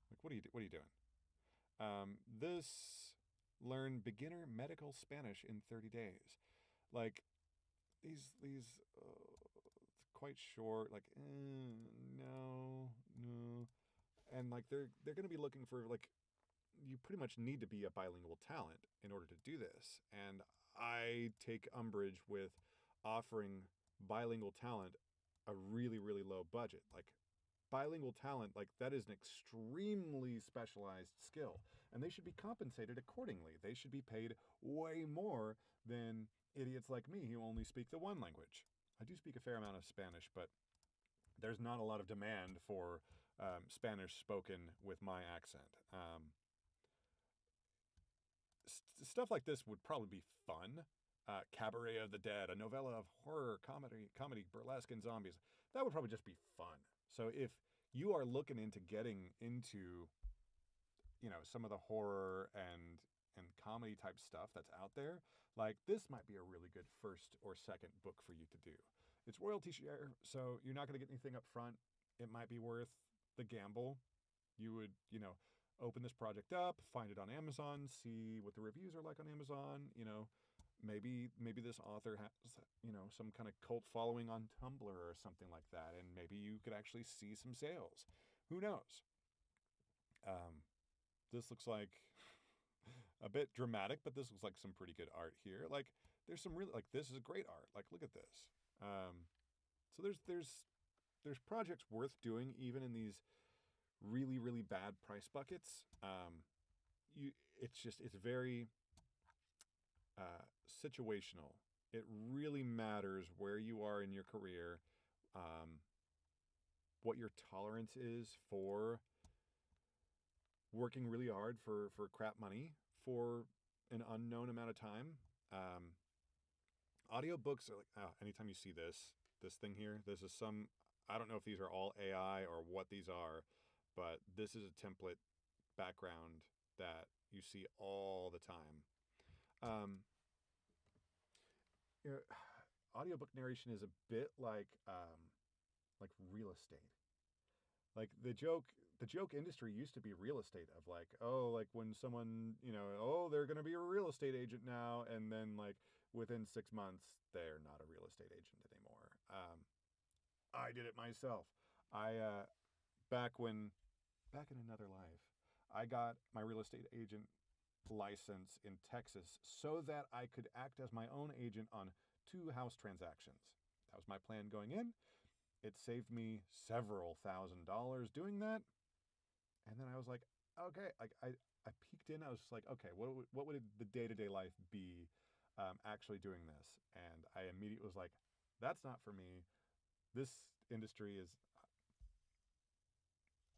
Like, what are you doing? This learn beginner medical Spanish in 30 days. Like these quite short. Like no, and like they're going to be looking for like you pretty much need to be a bilingual talent in order to do this. And I take umbrage with offering bilingual talent a really, really low budget. Like bilingual talent, like that is an extremely specialized skill, and they should be compensated accordingly. They should be paid way more than idiots like me who only speak the one language. I do speak a fair amount of Spanish, but there's not a lot of demand for Spanish spoken with my accent. Stuff like this would probably be fun. Cabaret of the Dead, a novella of horror, comedy, burlesque, and zombies. That would probably just be fun. So if you are looking into getting into, some of the horror and comedy type stuff that's out there, like this might be a really good first or second book for you to do. It's royalty share, so you're not going to get anything up front. It might be worth the gamble. You would, open this project up, find it on Amazon, see what the reviews are like on Amazon, maybe this author has, some kind of cult following on Tumblr or something like that, and maybe you could actually see some sales. Who knows? This looks like a bit dramatic, but this looks like some pretty good art here. Like there's some really, like this is great art. Like look at this. So there's projects worth doing even in these really, really bad price buckets. It's very situational. It really matters where you are in your career, what your tolerance is for working really hard for crap money for an unknown amount of time. Audiobooks are like, anytime you see this thing here, this is I don't know if these are all AI or what these are, but this is a template background that you see all the time. Audiobook narration is a bit like real estate. Like the joke industry used to be real estate of like, like when someone, they're going to be a real estate agent now. And then like within 6 months, they're not a real estate agent anymore. I did it myself. back in another life, I got my real estate agent license in Texas so that I could act as my own agent on 2 house transactions. That was my plan going in. It saved me several $1,000s doing that. And then I was like, okay, I peeked in. I was just like, okay, what would the day-to-day life be actually doing this? And I immediately was like, that's not for me. This industry is,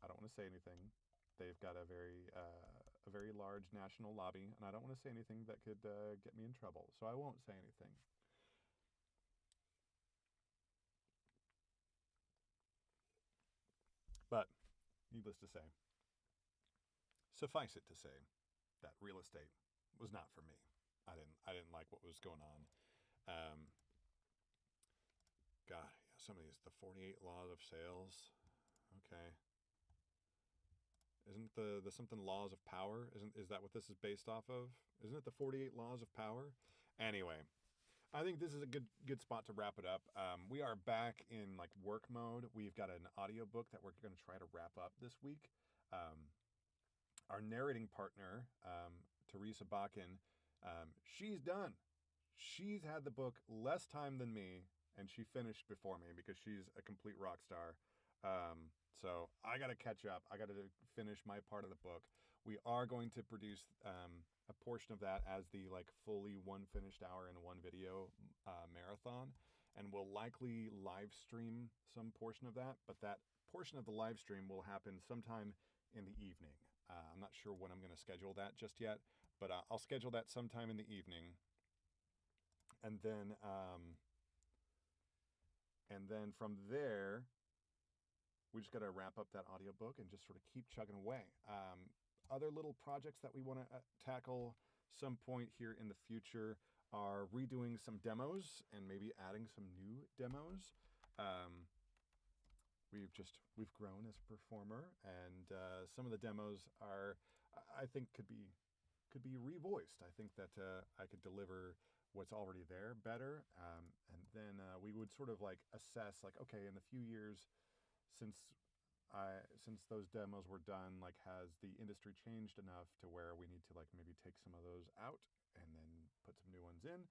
I don't want to say anything. They've got a very large national lobby, and I don't want to say anything that could get me in trouble. So I won't say anything. But needless to say, suffice it to say that real estate was not for me. I didn't like what was going on. God, some of these, the 48 laws of sales. Okay. Isn't the something laws of power? Is that what this is based off of? Isn't it the 48 laws of power? Anyway, I think this is a good spot to wrap it up. We are back in like work mode. We've got an audiobook that we're going to try to wrap up this week. Our narrating partner, Teresa Bakken, she's done. She's had the book less time than me, and she finished before me because she's a complete rock star. So I got to catch up. I got to finish my part of the book. We are going to produce a portion of that as the like fully one finished hour and one video marathon, and we'll likely live stream some portion of that. But that portion of the live stream will happen sometime in the evening. I'm not sure when I'm going to schedule that just yet, but I'll schedule that sometime in the evening, and then from there, we just got to wrap up that audiobook and just sort of keep chugging away. Other little projects that we want to tackle some point here in the future are redoing some demos and maybe adding some new demos. We've grown as a performer, and some of the demos are, I think, could be revoiced. I think that I could deliver what's already there better, and then we would sort of like assess, like, okay, in the few years since those demos were done, like, has the industry changed enough to where we need to like maybe take some of those out and then put some new ones in.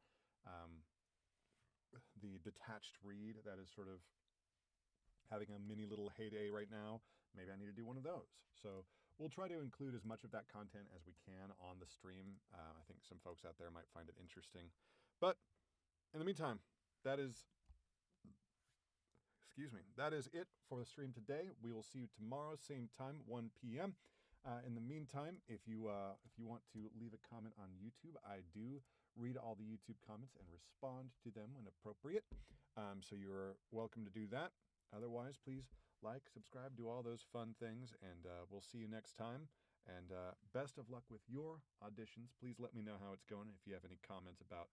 The detached read that is sort of having a mini little heyday right now, maybe I need to do one of those. So we'll try to include as much of that content as we can on the stream. I think some folks out there might find it interesting. But in the meantime, that is it for the stream today. We will see you tomorrow, same time, 1 p.m. In the meantime, if you want to leave a comment on YouTube, I do read all the YouTube comments and respond to them when appropriate. So you're welcome to do that. Otherwise, please like, subscribe, do all those fun things, and we'll see you next time. And best of luck with your auditions. Please let me know how it's going if you have any comments about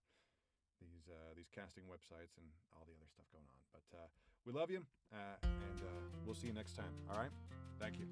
these casting websites and all the other stuff going on. But we love you, and we'll see you next time. All right? Thank you.